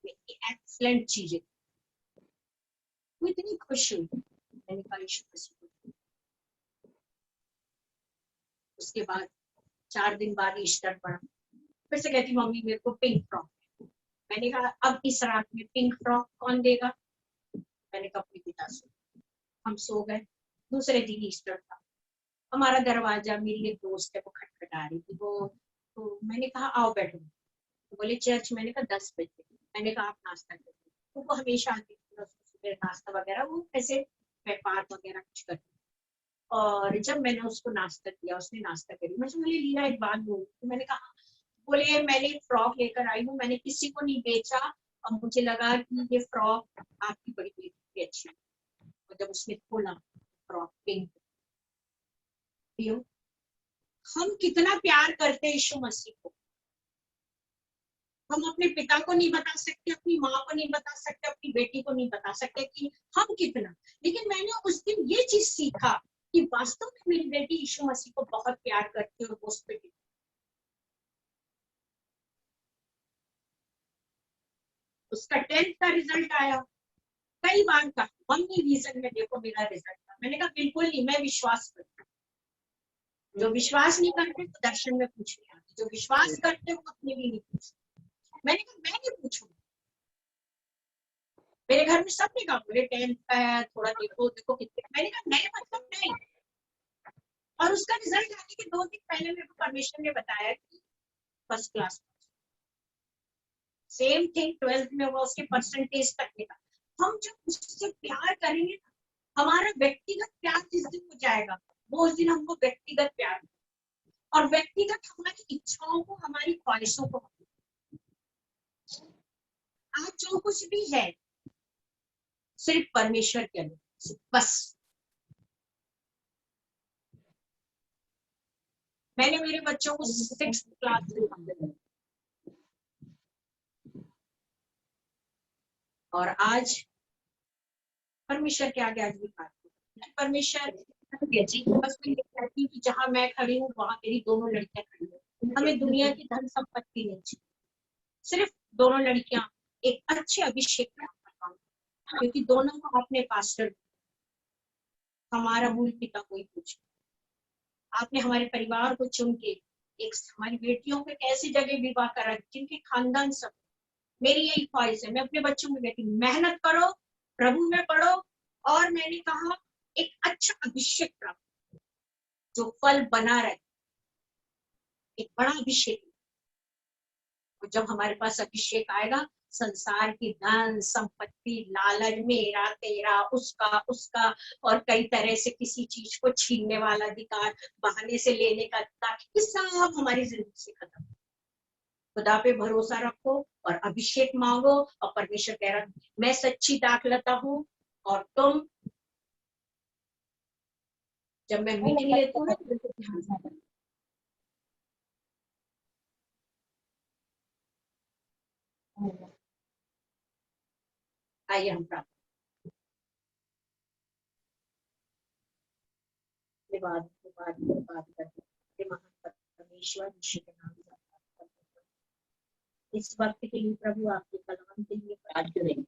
एक्सलेंट चीजें, वो इतनी खुश हुई। मैंने कहा यीशु मसीह को। उसके बाद 4 दिन बाद ईस्टर पड़ा, फिर से कहती मम्मी मेरे को पिंक फ्रॉक। मैंने कहा अब इस रात में पिंक फ्रॉक कौन देगा? मैंने कहा अपने पिता से। हम सो गए। दूसरे दिन ईस्टर था, हमारा दरवाजा, मेरी एक दोस्त है वो खटखटा रही थी, वो तो मैंने कहा आओ बैठो, तो बोले चर्च। मैंने कहा 10 बजे। मैंने कहा आप नाश्ता करो, तो वो हमेशा आती थी सुबह नाश्ता वगैरह, वो ऐसे व्यापार वगैरह कुछ करती। और जब मैंने उसको नाश्ता दिया उसने नाश्ता करी, मैं बोले लीला एक बात बोली, तो मैंने कहा, बोले मैंने एक फ्रॉक लेकर आई हूँ, मैंने किसी को नहीं बेचा, और मुझे लगा कि ये फ्रॉक आपकी बड़ी बेटी की अच्छी है। और जब उसने खोला फ्रॉक पिंक, हम कितना प्यार करते हैं यीशु मसीह को। हम अपने पिता को नहीं बता सकते, अपनी माँ को नहीं बता सकते, अपनी बेटी को नहीं बता सकते कि हम कितना। लेकिन मैंने उस दिन ये चीज सीखा कि वास्तव में मेरी बेटी यीशु मसीह को बहुत प्यार करती है और वो उस पर उसका 10th का रिजल्ट आया, कई बार कहा मम्मी रीजन में देखो मेरा रिजल्ट था, मैंने कहा बिल्कुल नहीं, मैं विश्वास करती हूँ। जो विश्वास नहीं करते तो दर्शन में पूछने आते, जो विश्वास करते वो अपने भी नहीं पूछते। मैंने कहा मैं नहीं पूछूंगी। मेरे घर में सबने कहा बोले 10th का है, थोड़ा देखो देखो कितने, मैंने कहा नहीं मतलब नहीं। और उसका रिजल्ट आने के 2 दिन पहले मेरे को परमेश्वर ने बताया कि first class. Same thing 12th में हुआ, उसके परसेंटेज तक निकला। हम जब उससे प्यार करेंगे, हमारा व्यक्तिगत प्यार जिस दिन हो जाएगा, वो उस दिन हमको व्यक्तिगत प्यार, और व्यक्तिगत हमारी इच्छाओं को, हमारी ख्वाहिशों को। आज जो कुछ भी है सिर्फ परमेश्वर के लिए, बस। मैंने मेरे बच्चों को 6th क्लास में, और आज परमेश्वर के आगे आज भी बात, परमेश्वर बस मैं ये कहती हूँ कि जहां मैं खड़ी हूँ वहां मेरी दोनों लड़कियां खड़ी हैं। हमें दुनिया की धन संपत्ति नहीं चाहिए, सिर्फ दोनों लड़कियां एक अच्छे अभिषेक में, क्योंकि दोनों को अपने पास्टर, हमारा मूल पिता कोई पूछे, आपने हमारे परिवार को चुन के एक हमारी बेटियों को ऐसी जगह विवाह करा जिनके खानदान सब। मेरी यही ख्वाहिश है, मैं अपने बच्चों में कहती मेहनत करो, प्रभु में पढ़ो, और मैंने कहा एक अच्छा अभिषेक प्राप्त जो फल बना रहे, एक बड़ा अभिषेक। और जब हमारे पास अभिषेक आएगा, संसार की धन संपत्ति, लालच, मेरा तेरा, उसका उसका, और कई तरह से किसी चीज को छीनने वाला अधिकार, बहाने से लेने का अधिकार, ये सब हमारी जिंदगी से खत्म। खुदा पे भरोसा रखो और अभिषेक मांगो, और परमेश्वर कह रहा मैं सच्ची दाखलता हूँ, और तुम जब मैं मीटिंग लेती हूँ आइए हम प्राप्त बात करते महान परमेश्वर यीशु के नाम से इस वक्त के लिए प्रभु आपके कलाम के लिए प्रार्थना करें।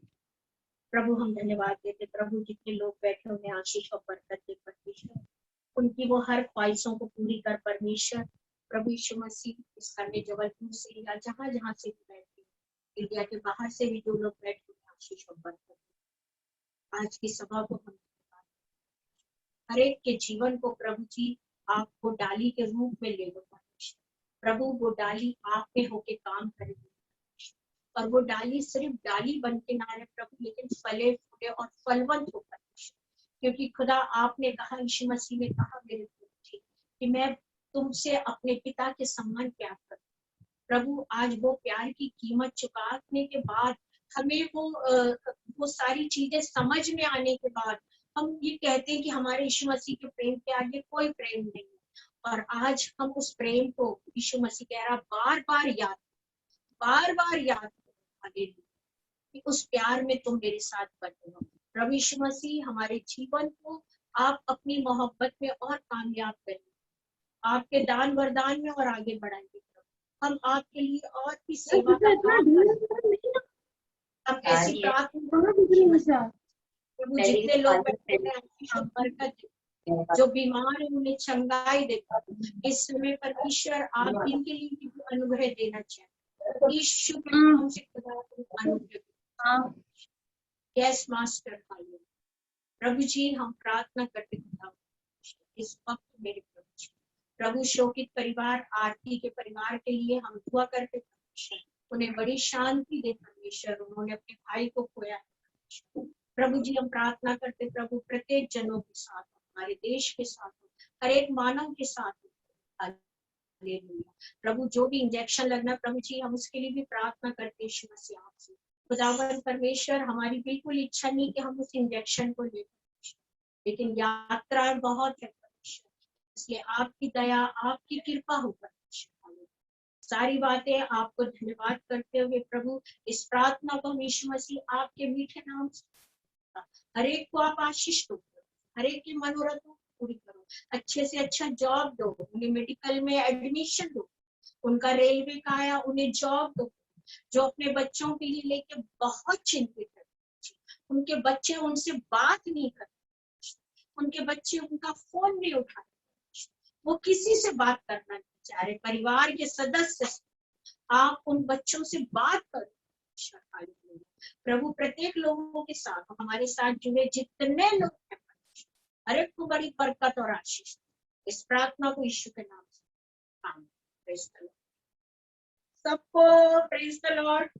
प्रभु हम धन्यवाद देते प्रभु, जितने लोग बैठे उन्हें आशीष और बरकत दे परमेश्वर, उनकी वो हर ख्वाहिशों को पूरी कर परमेश्वर। प्रभु यीशु मसीह इस करने जबलपुर से या जहां जहां से भी बैठे, इंडिया के बाहर से भी जो लोग बैठे उन्हें आशीष और बरकत दे। आज की सभा को हम हर एक के जीवन को प्रभु जी आप वो डाली के रूप में ले लो परमेश्वर। प्रभु वो डाली आप में होके काम करेगी, और वो डाली सिर्फ डाली बन के ना रहे प्रभु, लेकिन फले फूले और फलवंत हो परमेश्वर। क्योंकि खुदा आपने कहा, यीशु मसीह ने कहा मेरे प्रभु जी कि मैं तुमसे अपने पिता के समान प्यार करता हूं। प्रभु आज वो प्यार की कीमत चुकाने के बाद, हमें वो सारी चीजें समझ में आने के बाद, हम ये कहते हैं कि हमारे यीशु मसीह के प्रेम के आगे कोई प्रेम नहीं है। और आज हम उस प्रेम को यीशु मसीह कह रहा बार बार याद कि उस प्यार में तुम मेरे साथ बने हो। प्रभु यीशु मसीह हमारे जीवन को आप अपनी मोहब्बत में और कामयाब करें, आपके दान वरदान में और आगे बढ़ाएंगे। हम आपके लिए और भी सेवा का काम करें। हम ऐसी प्रार्थना, जितने लोग बैठे हैं बरकत, जो बीमार है उन्हें चंगाई देता। इस समय परमेश्वर आप इनके लिए भी अनुग्रह देना चाहिए, यीशु के नाम से खुदा अनुग्रह। यस मास्टर भाई प्रभु जी, हम प्रार्थना करते खुदा इस वक्त मेरे प्रभु जी, प्रभु शोकित परिवार, आरती के परिवार के लिए हम दुआ करते परमेश्वर, उन्हें बड़ी शांति दे परमेश्वर, उन्होंने अपने भाई को खोया। प्रभु जी हम प्रार्थना करते प्रभु प्रत्येक जनों के साथ, हमारे देश के साथ, हर एक मानव के साथ। प्रभु जो भी इंजेक्शन लगना प्रभु जी हम उसके लिए भी प्रार्थना करते यीशु मसीह आपसे। खुदावन परमेश्वर, हमारी बिल्कुल इच्छा नहीं कि हम उस इंजेक्शन को ले, लेकिन यात्रा बहुत है परमेश्वर, इसलिए आपकी दया आपकी कृपा हो परमेश्वर। सारी बातें आपको धन्यवाद करते हुए प्रभु इस प्रार्थना को यीशु मसीह आपके मीठे नाम से, हर एक को आप आशीष दो, हर एक की मनोरथों पूरी करो, अच्छे से अच्छा जॉब दो, उन्हें मेडिकल में एडमिशन दो, उनका रेलवे का आया उन्हें जॉब दो, जो अपने बच्चों के लिए लेके बहुत चिंतित है, उनके बच्चे उनसे बात नहीं करते, उनके बच्चे उनका फोन नहीं उठाते, वो किसी से बात करना नहीं चाह रहे, परिवार के सदस्य से आप उन बच्चों से बात करो। प्रभु प्रत्येक लोगों के साथ, हमारे साथ जुड़े जितने लोग हैं, हर एक को बड़ी बरकत और आशीष, इस प्रार्थना को यीशु के नाम से आमीन। प्रेज द लॉर्ड सबको, प्रेज द लॉर्ड।